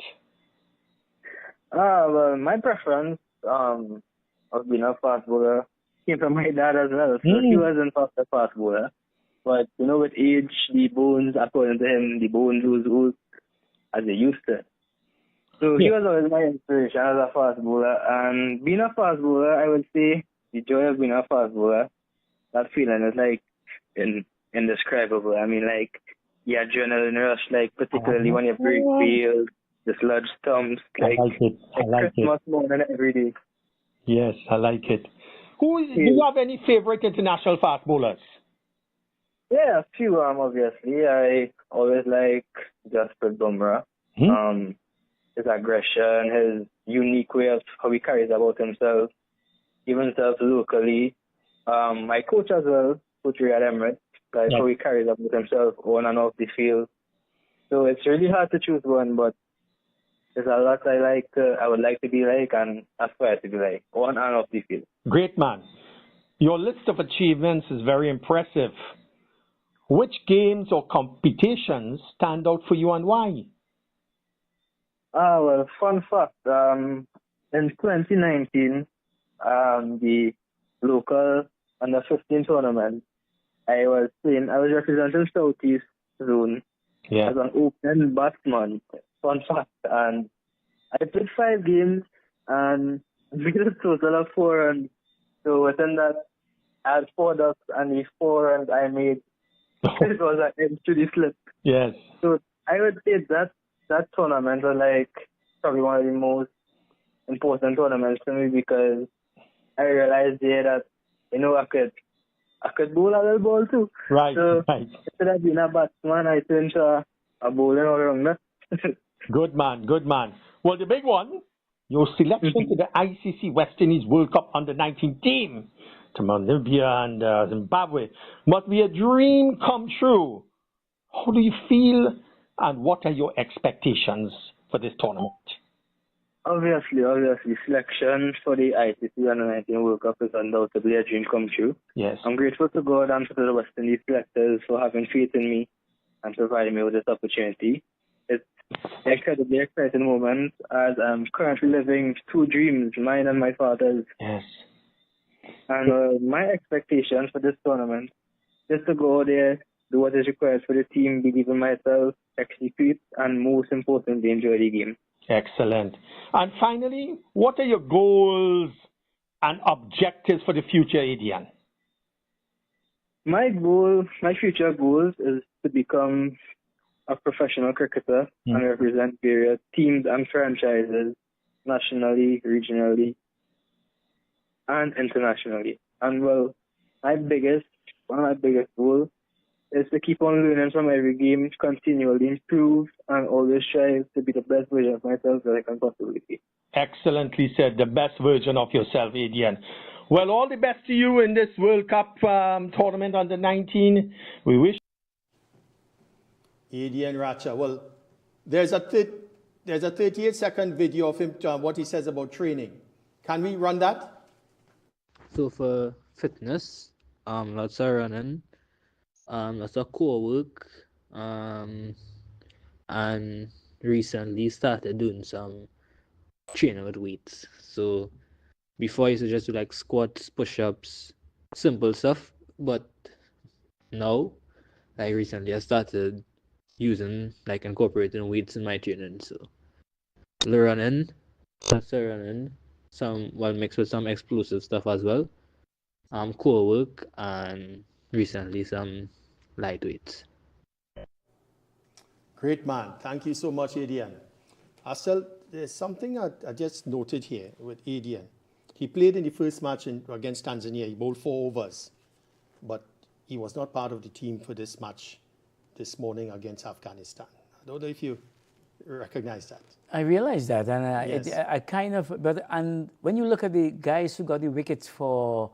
Well, my preference of being a fast bowler came from my dad as well. So he wasn't a fast bowler. But, with age, the bones, according to him, the bones lose as they used to. So he was always my inspiration as a fast bowler. And being a fast bowler, I would say the joy of being a fast bowler, that feeling is like indescribable. I mean, like the adrenaline rush, like particularly when you break field, the sludge stumps, like, I like it. I like Christmas it. morning every day. Yes, I like it. Do you have any favorite international fast bowlers? Yeah, a few, obviously. I always like Jasprit Bumrah. His aggression, his unique way of how he carries about himself, even himself locally. My coach as well, Coach Riyad Emirates, like how he carries about himself on and off the field. So it's really hard to choose one, but there's a lot I would like to be like and aspire to be like, on and off the field. Great, man. Your list of achievements is very impressive. Which games or competitions stand out for you, and why? Well, fun fact, in 2019, the local under-15 tournament, I was representing Southeast Zone as an open batsman. Fun fact. And I played 5 games and beat a total of 4 runs. So within that, I had 4 ducks, and the 4 runs I made, it was an edge to the slip. Yes. So I would say that tournament was like probably one of the most important tournaments for me, because I realized there that, I could bowl a little ball too. Right, so right. Instead of being a batsman, I turned to a bowling all-rounder. Good man, good man. Well, the big one, your selection to the ICC West Indies World Cup Under-19 team to Namibia and Zimbabwe must be a dream come true. How do you feel, and what are your expectations for this tournament? Obviously, selection for the ICC Under-19 World Cup is undoubtedly a dream come true. Yes. I'm grateful to God and to the West Indies selectors for having faith in me and providing me with this opportunity. It's an incredibly exciting moment, as I'm currently living 2 dreams, mine and my father's. Yes. And my expectations for this tournament is to go there, do what is required for the team, believe in myself, execute, and most importantly, enjoy the game. Excellent. And finally, what are your goals and objectives for the future, Adian? My future goals is to become a professional cricketer and represent various teams and franchises nationally, regionally, and internationally. And well, one of my biggest goals is to keep on learning from every game, continually improve, and always strive to be the best version of myself that I can possibly be. Excellently said, the best version of yourself, Adian. Well, all the best to you in this World Cup tournament under 19. We wish. Adian Racha. Well, there's a 38-second video of him, what he says about training. Can we run that? So for fitness, lots of running, lots of core work, and recently started doing some training with weights. So before I used to just do like squats, push-ups, simple stuff, but now like recently I started using like incorporating weights in my training. So the running, that's the running, some well mixed with some explosive stuff as well. Core work and recently some light weights. Great man. Thank you so much, Adrian. Astel, there's something I just noted here with Adrian. He played in the first match against Tanzania. He bowled 4 overs, but he was not part of the team for this match this morning against Afghanistan. I don't know if you recognize that. I realize that, and Yes. I kind of, but and when you look at the guys who got the wickets for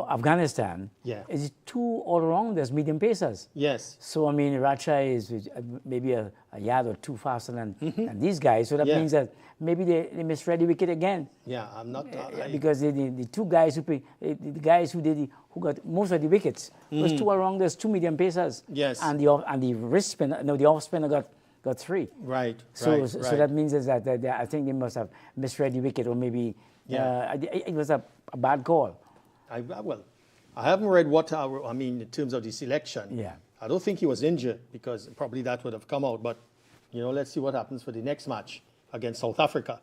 Afghanistan, Yeah. it's 2 all-rounders, medium pacers. Yes. So I mean, Racha is maybe a yard or 2 faster than these guys. So that Yeah. means that maybe they misread the wicket again. Yeah, I'm not. Because the 2 guys the guys who got most of the wickets was 2 all-rounders, 2 medium pacers. Yes. And the wrist spinner, no, the off spinner got 3. Right. So, right, so right. that means is that I think they must have misread the wicket, or maybe it was a bad call. Well, I haven't read in terms of the selection. Yeah. I don't think he was injured because probably that would have come out. But, let's see what happens for the next match against South Africa.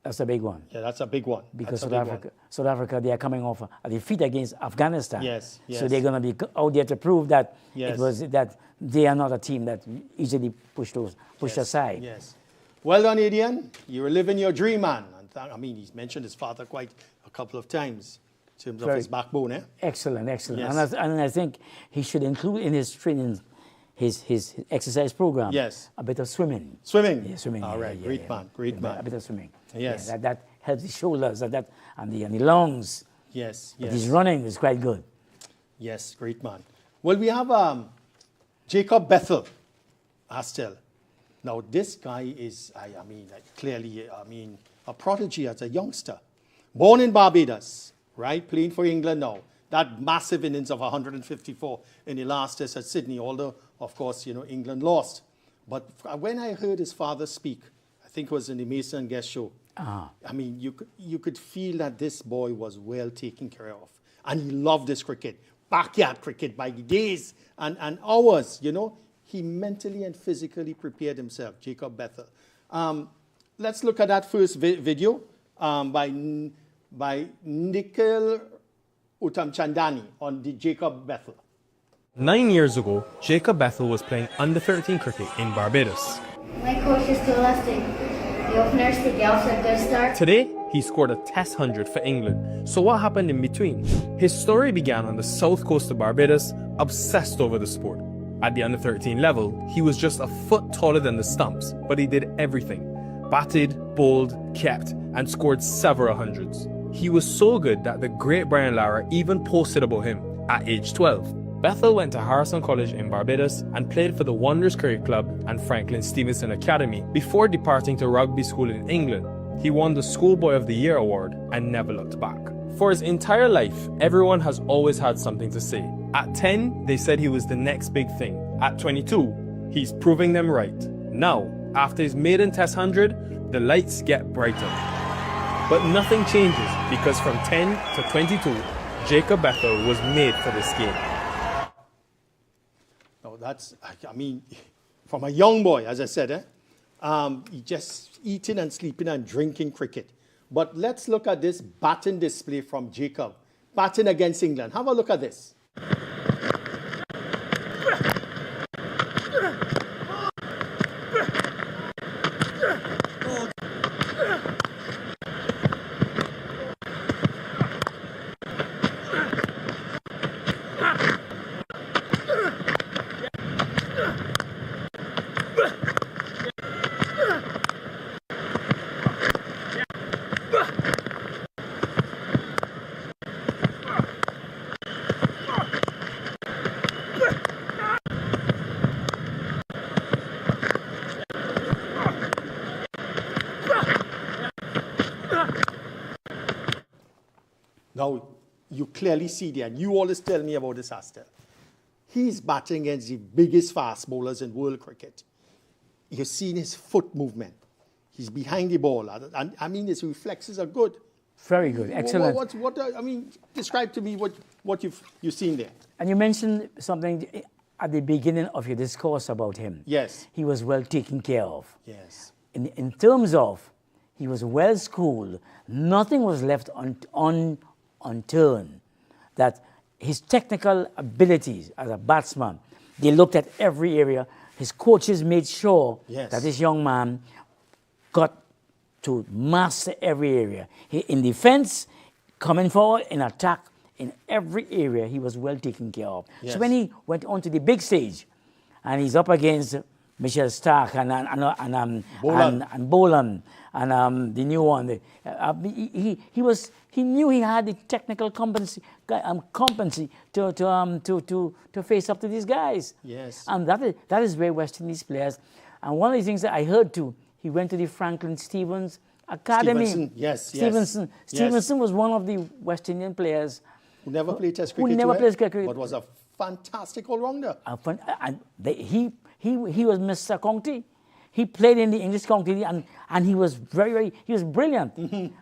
That's a big one. Yeah, that's a big one. Because That's a big one. South Africa, they are coming off a defeat against Afghanistan. Yes, So yes. they're going to be out there to prove that Yes. it was that they are not a team that easily pushed Yes, aside. Yes. Well done, Adrian. You're living your dream, man. And he's mentioned his father quite a couple of times in terms of Very- his backbone, eh? Excellent. Yes. And I think he should include in his training, his exercise program, Yes. a bit of swimming. Swimming. Yeah, swimming. All yeah, right. yeah, Great yeah. man. Great A man. bit of swimming. Yes. Yeah, that helps the shoulders and the lungs. Yes. But Yes. his running is quite good. Yes, great man. Well, we have Jacob Bethel, Astel. Now, this guy is, clearly, a prodigy as a youngster. Born in Barbados, right? Playing for England now. That massive innings of 154 in the last test at Sydney, although, of course, England lost. But when I heard his father speak, I think it was in the Mason Guest show, you could feel that this boy was well taken care of. And he loved this cricket, backyard cricket by the days and hours, He mentally and physically prepared himself, Jacob Bethel. Let's look at that first video by Nikhil Uttamchandani on the Jacob Bethel. 9 years ago, Jacob Bethel was playing under-13 cricket in Barbados. My coach is too elastic. The openers take off a good start. Today, he scored a Test 100 for England. So what happened in between? His story began on the south coast of Barbados, obsessed over the sport. At the under-13 level, he was just a foot taller than the stumps, but he did everything. Batted, bowled, kept, and scored several hundreds. He was so good that the great Brian Lara even posted about him at age 12. Bethel went to Harrison College in Barbados and played for the Wanderers Cricket Club and Franklin Stevenson Academy before departing to rugby school in England. He won the Schoolboy of the Year award and never looked back. For his entire life, everyone has always had something to say. At 10, they said he was the next big thing. At 22, he's proving them right. Now, after his maiden Test 100, the lights get brighter. But nothing changes because from 10 to 22, Jacob Bethel was made for this game. Now that's, from a young boy, as I said, he just eating and sleeping and drinking cricket. But let's look at this batting display from Jacob. Batting against England. Have a look at this. Now, you clearly see there, and you always tell me about this, Astel. He's batting against the biggest fast bowlers in world cricket. You've seen his foot movement. He's behind the ball. And his reflexes are good. Very good. Excellent. Describe to me what you've seen there. And you mentioned something. at the beginning of your discourse about him. Yes. He was well taken care of. Yes. In terms of, he was well schooled. Nothing was left unturned. That his technical abilities as a batsman, they looked at every area. His coaches made sure Yes. that this young man got to master every area. In defense, coming forward, in attack, in every area, he was well taken care of. Yes. So when he went on to the big stage, and he's up against Michelle Stark and Boland and the new one, he knew he had the technical competency to face up to these guys. Yes. And that is where West Indies players. And one of the things that I heard too, he went to the Franklin Stevens Academy. Stevenson, yes, Stevenson. yes. Stevenson was one of the West Indian players Who never played Test who cricket, never too, played cricket. but was a fantastic all-rounder. He was Mr. County. He played in the English county, and he was he was brilliant.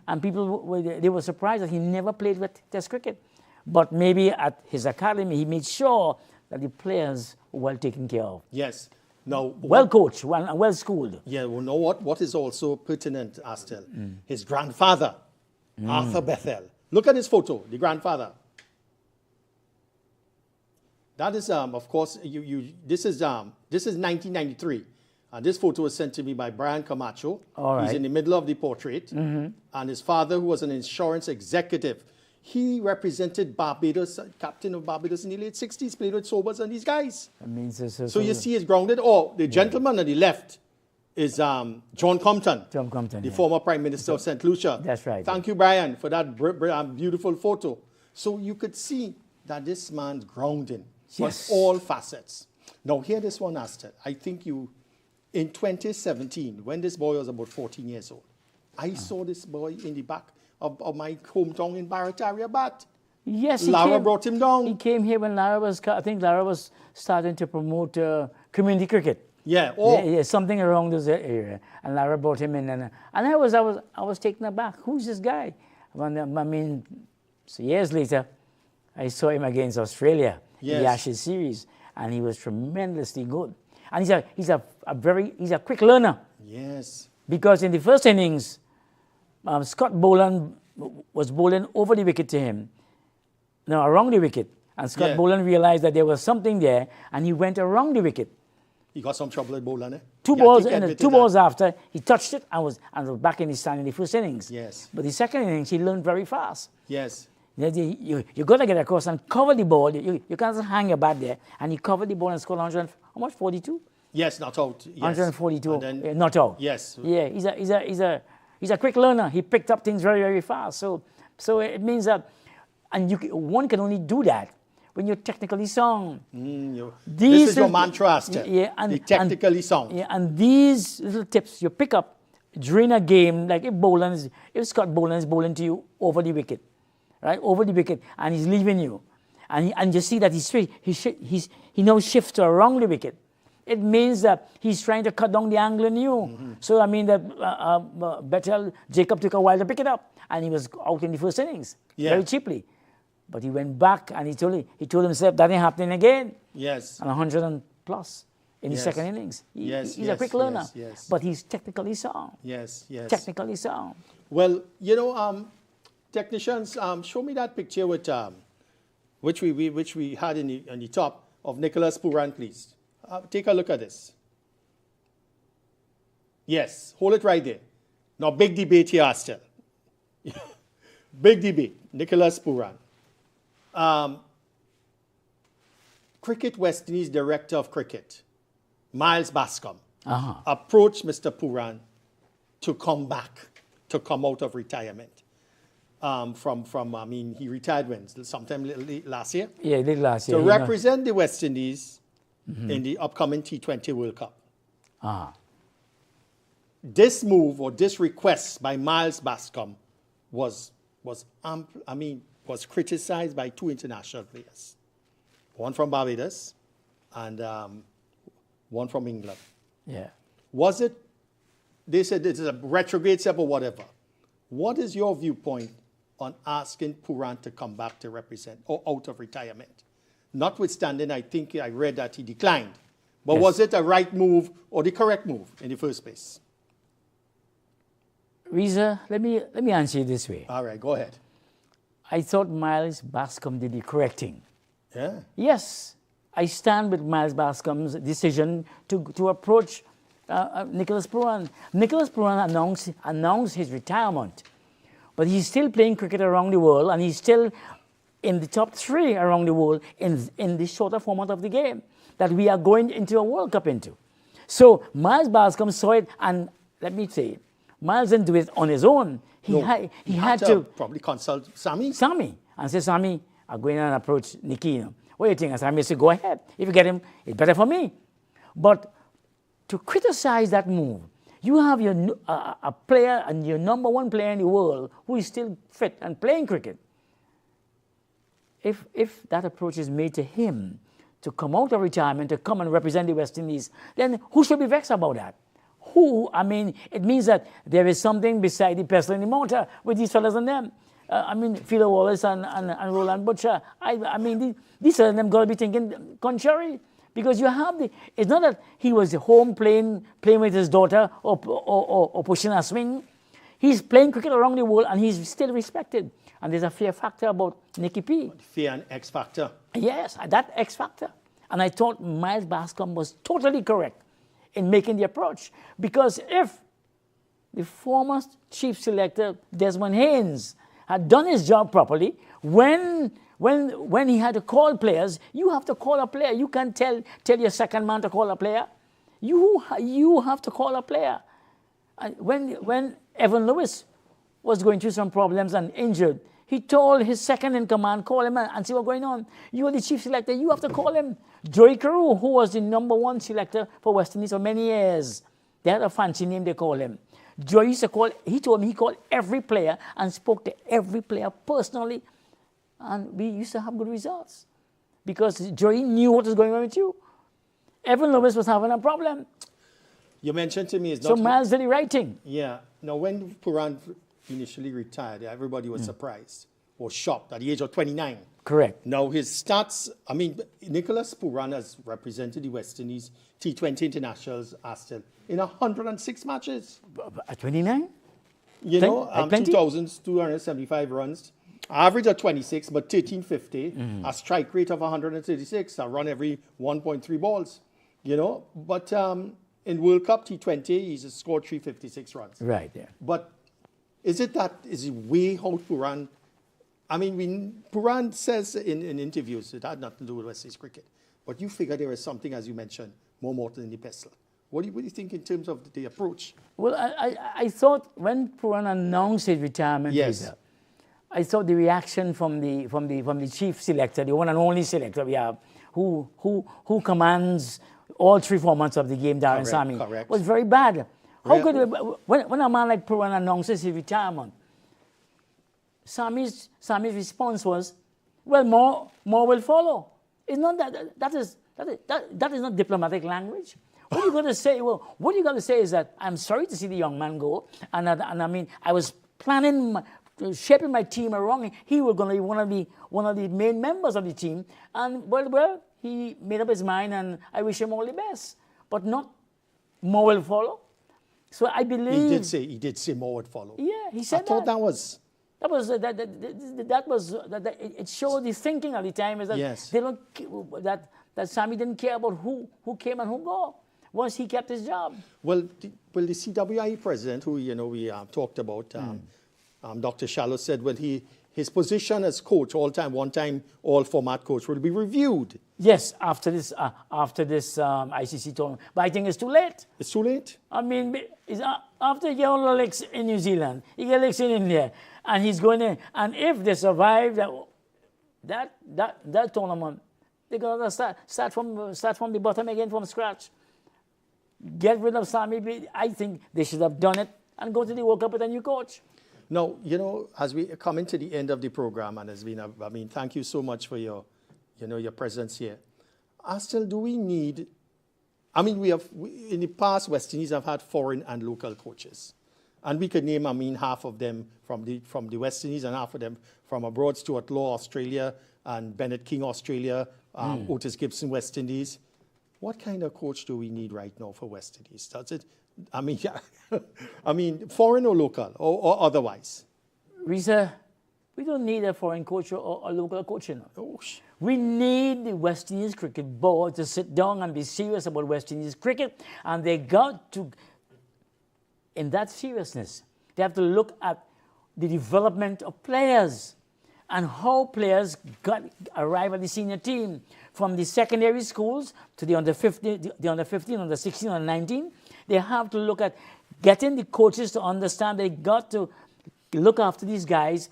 And people were surprised that he never played with Test cricket. But maybe at his academy, he made sure that the players were well taken care of. Yes. Now, Well coached, well schooled. Yeah, well, know what is also pertinent, Astel? His grandfather, Arthur Bethel. Look at his photo, the grandfather. That is, of course, this is 1993. This photo was sent to me by Brian Camacho. All right. He's in the middle of the portrait. And his father, who was an insurance executive, he represented Barbados, captain of Barbados in the late 60s, played with Sobers and these guys. I mean, So you see, he's grounded. Oh, the gentleman on the left is John Compton. John Compton, The yeah. former Prime Minister of St. Lucia. That's right. Thank you, Brian, for that beautiful photo. So you could see that this man's grounding Yes. on all facets. Now, hear this one, Astor. I think in 2017, when this boy was about 14 years old, I saw this boy in the back of my hometown in Barataria Bat. Yes, Lara brought him down. He came here when Lara was starting to promote community cricket. Yeah. Oh. Yeah, something around this area. And Lara brought him in, and I was taken aback. Who's this guy? So years later, I saw him against Australia in the Yes. Ashes series, and he was tremendously good. And he's a quick learner. Yes. Because in the first innings, Scott Boland was bowling over the wicket to him, no, around the wicket. And Scott Yeah. Boland realized that there was something there, and he went around the wicket. He got some trouble at Boland, eh? Two Yeah, I balls think and admitted two that. balls after, he touched it and was back in his stand in the first innings. Yes. But the second innings, he learned very fast. Yes. You got to get across and cover the ball. You can't just hang your bat there. And he covered the ball and scored 100. How much? 42? Yes, not out. Yes. 142. And then- Not out. Yes. Yeah, he's a quick learner. He picked up things very, very fast. So it means that, and one can only do that when you're technically sound. This is your mantra, Astor. Yeah, the technically sound. Yeah, and these little tips you pick up during a game, like if Scott Boland is bowling to you over the wicket, right, over the wicket, and he's leaving you, and you see that he now shifts to around the wicket. It means that he's trying to cut down the angle on you. So Bethel Jacob took a while to pick it up, and he was out in the first innings very cheaply. But he went back and he told himself that ain't happening again. Yes. And 100 and plus in the Yes. second innings. He's a Yes, quick learner, yes. but he's technically sound. Yes, yes. Technically sound. Well, technicians, show me that picture with which we had on the top of Nicholas Puran, please. Take a look at this. Yes, hold it right there. Now, big debate here, Astel. Big debate. Nicholas Puran. Cricket West Indies Director of Cricket, Miles Bascom, approached Mr. Puran to come out of retirement. He retired sometime last year? Yeah, he did last year. To represent the West Indies in the upcoming T20 World Cup. This move or this request by Miles Bascom was criticized by two international players. One from Barbados and one from England. Yeah. Was it, they said this is a retrograde step or whatever. What is your viewpoint on asking Puran to come back to represent or out of retirement notwithstanding, I think I read that he declined. But Yes. was it a right move or the correct move in the first place? Reza, let me answer you this way. All right, go ahead. I thought Miles Bascom did the correct thing. Yeah. Yes, I stand with Miles Bascom's decision to approach Nicholas Pooran. Nicholas Pooran announced his retirement, but he's still playing cricket around the world, and he's still in the top 3 around the world in the shorter format of the game that we are going into a World Cup into. So Miles Bascom saw it, and let me say, Miles didn't do it on his own. He had to probably consult Sammy. And say, Sammy, I'm going and approach Nicky. You know. What do you think? And Sammy said, go ahead. If you get him, it's better for me. But to criticize that move, you have a player and your number 1 player in the world who is still fit and playing cricket. If that approach is made to him to come out of retirement, to come and represent the West Indies, then who should be vexed about that? It means that there is something beside the pestle in the mortar with these fellas and them. Philo Wallace and Roland Butcher. These fellas and them got to be thinking contrary. Because you have it's not that he was home playing with his daughter or pushing a swing. He's playing cricket around the world and he's still respected. And there's a fear factor about Nicky P. Fear and X factor. Yes, that X factor. And I thought Miles Bascom was totally correct in making the approach. Because if the former chief selector, Desmond Haynes, had done his job properly, when he had to call players, you have to call a player. You can't tell your second man to call a player. You have to call a player. And when Evan Lewis was going through some problems and injured, he told his second in command, call him and see what's going on. You are the chief selector, you have to call him. Joey Carew, who was the number 1 selector for West Indies for many years, they had a fancy name they call him. Joey used to call, he told me he called every player and spoke to every player personally. And we used to have good results because Joey knew what was going on with you. Evan Lewis was having a problem. You mentioned to me it's not... So Miles did the right thing. Yeah. Now, when Pooran initially retired, everybody was surprised or shocked at the age of 29. Correct. Now, his stats, Nicholas Pooran has represented the West Indies T20 internationals are still in 106 matches. At 29? You know, 2,275 runs. Average of 26, but 1350. A strike rate of 136. A run every 1.3 balls. You know, but in World Cup T20, he's scored 356 runs. Right, yeah. But is it way how Pooran... Pooran says in interviews it had nothing to do with West Indies cricket. But you figure there is something, as you mentioned, more mortal in the pestle. What do you think in terms of the approach? Well, I thought when Pooran announced his retirement, yes. I thought the reaction from the chief selector, the one and only selector we have, who commands all 3 formats of the game, Darren Sammy, was very bad. How could when a man like Pooran announces his retirement, Sammy's response was, well, more will follow. It's not that is not diplomatic language. What you got to say? Well, what you got to say is that I'm sorry to see the young man go, and I was planning, shaping my team around him. He was going to be one of the main members of the team, and well, he made up his mind, and I wish him all the best. But not more will follow. So I believe he did say more would follow. Yeah, he said I thought that was. It showed the thinking at the time is that yes. they don't that Sammy didn't care about who came and who go once he kept his job. Well, the CWI president, who we talked about, Dr. Shallow said, well, his position as coach, one-time, all-format coach, will be reviewed. Yes, after this ICC tournament, but I think it's too late. It's too late. After he get all the licks in New Zealand, he get licks in India, and he's going in. And if they survive that tournament, they're gonna start from the bottom again, from scratch. Get rid of Sammy. I think they should have done it and go to the World Cup with a new coach. Now, as we come into the end of the program, and it's been thank you so much for your presence here. Still, do we need? We have in the past, West Indies have had foreign and local coaches, and we could name, half of them from the West Indies and half of them from abroad. Stuart Law, Australia, and Bennett King, Australia. Otis Gibson, West Indies. What kind of coach do we need right now for West Indies? Does it? I mean, yeah. I mean, foreign or local or otherwise? Risa, we don't need a foreign coach or a local coach. You know. We need the West Indies Cricket Board to sit down and be serious about West Indies cricket. And they got to, in that seriousness, they have to look at the development of players and how players arrive at the senior team from the secondary schools to the under 15, the under 15, under 16, under 19. They have to look at getting the coaches to understand they got to look after these guys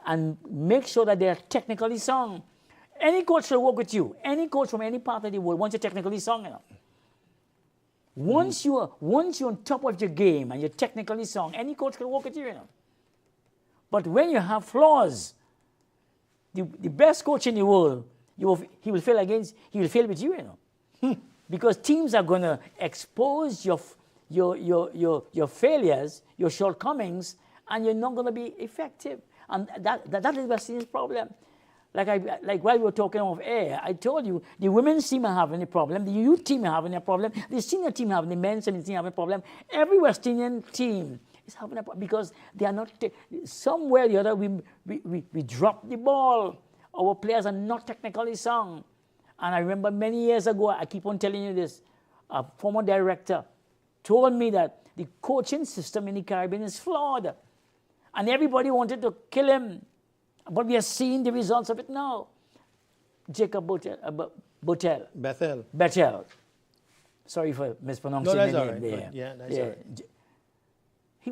and make sure that they are technically sound. Any coach will work with you. Any coach from any part of the world wants you technically sound. You know. Once you're on top of your game and you're technically sound, any coach can work with you. You know. But when you have flaws, the best coach in the world, he will fail with you. You know. Because teams are going to expose your failures, your shortcomings, and you're not going to be effective. And that is West Indies' problem. Like while we were talking off air, I told you the women's team are having a problem, the youth team are having a problem, the senior team having the men's team having a problem. Every West Indian team is having a problem because they are not somewhere or the other we drop the ball. Our players are not technically sound. And I remember many years ago, I keep on telling you this, a former director told me that the coaching system in the Caribbean is flawed. And everybody wanted to kill him. But we are seeing the results of it now. Jacob Bethel. Sorry for mispronouncing the name right. there. Yeah, that's all right. He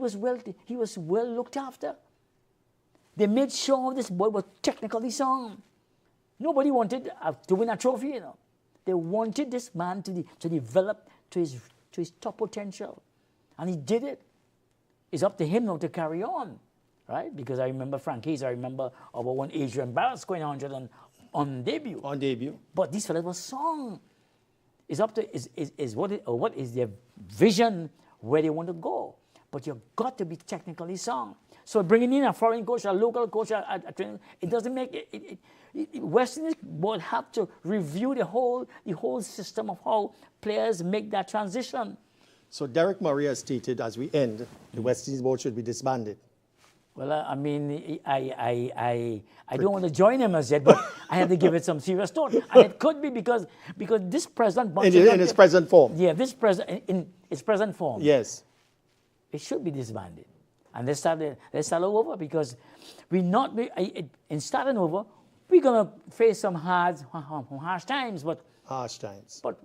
was well looked after. They made sure this boy was technically sound. Nobody wanted to win a trophy, you know. They wanted this man to develop to his top potential. And he did it. It's up to him now to carry on, right? Because I remember Frank Hayes, I remember our one Adrian Barrett scoring 100 on debut. On debut. But these fellas were song. It's up to what is their vision, where they want to go. But you've got to be technically sound. So bringing in a foreign coach, a local coach, a trainer, it doesn't make it. West Indies board have to review the whole system of how players make that transition. So Derek Murray has stated, as we end, the West Indies board should be disbanded. Well, I mean, I don't want to join him as yet, but I have to give it some serious thought. And it could be because this present bunch in its present form. Yeah, in its present form. Yes. It should be disbanded. And let's start over because in starting over, we're gonna face some harsh times, but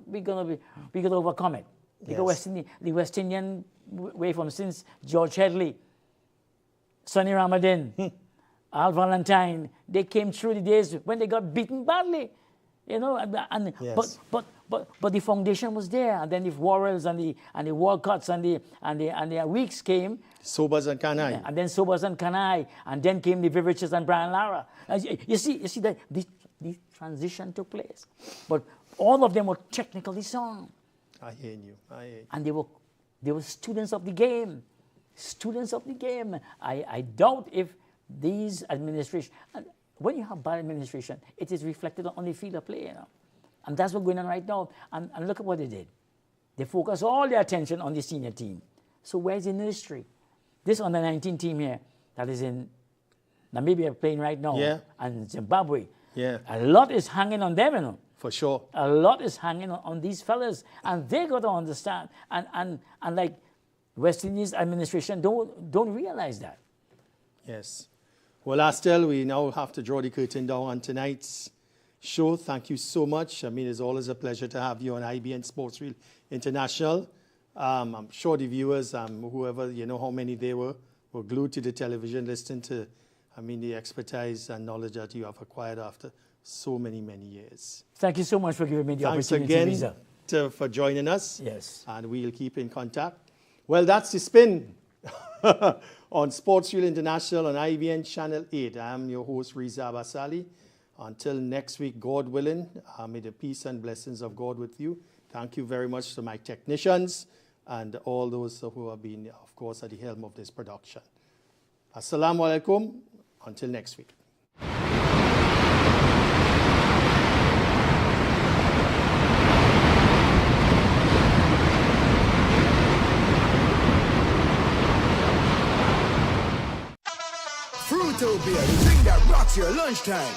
we're gonna overcome it. Because the West Indian way from since George Headley, Sonny Ramadan, Al Valentine, they came through the days when they got beaten badly, you know. Yes. But the foundation was there, and then the Worrells and the Walcotts and the Weeks came. Sobers and Kanai. And then Sobers and Kanai, and then came the Vivriches and Brian Lara. You see that the transition took place, but all of them were technically sound. I hear you. And they were students of the game. Students of the game. I doubt if these administration, when you have bad administration, it is reflected on the field of play, you know. And that's what's going on right now. And look at what they did. They focus all their attention on the senior team. So where's the nursery? This under-19 team here that is in Namibia playing right now, and Zimbabwe. Yeah. A lot is hanging on them, you know. For sure. A lot is hanging on these fellas, and they got to understand. And like West Indies administration don't realize that. Yes. Well, Astel, we now have to draw the curtain down on tonight's show. Thank you so much. I mean, it's always a pleasure to have you on IBN Sports Reel International. I'm sure the viewers, whoever, you know how many they were glued to the television listening to, the expertise and knowledge that you have acquired after so many, many years. Thank you so much for giving me the opportunity. Thanks again for joining us. Yes. And we'll keep in contact. Well, that's the spin on Sports Reel International on IBN Channel 8. I'm your host, Riza Abasali. Until next week, God willing, may the peace and blessings of God with you. Thank you very much to my technicians and all those who have been, of course, at the helm of this production. Assalamu alaikum. Until next week. it's your lunchtime.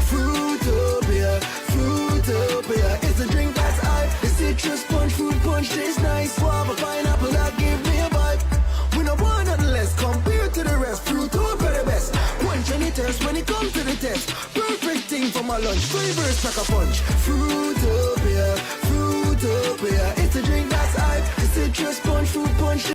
Fruitopia, Fruitopia, it's a drink that's high. The citrus punch, fruit punch tastes nice. Guava, pineapple, that give me a vibe. We no want nothing less compared to the rest. Fruitopia the best. Punch any thirst when it comes to the test. Perfect thing for my lunch. Flavors pack a punch.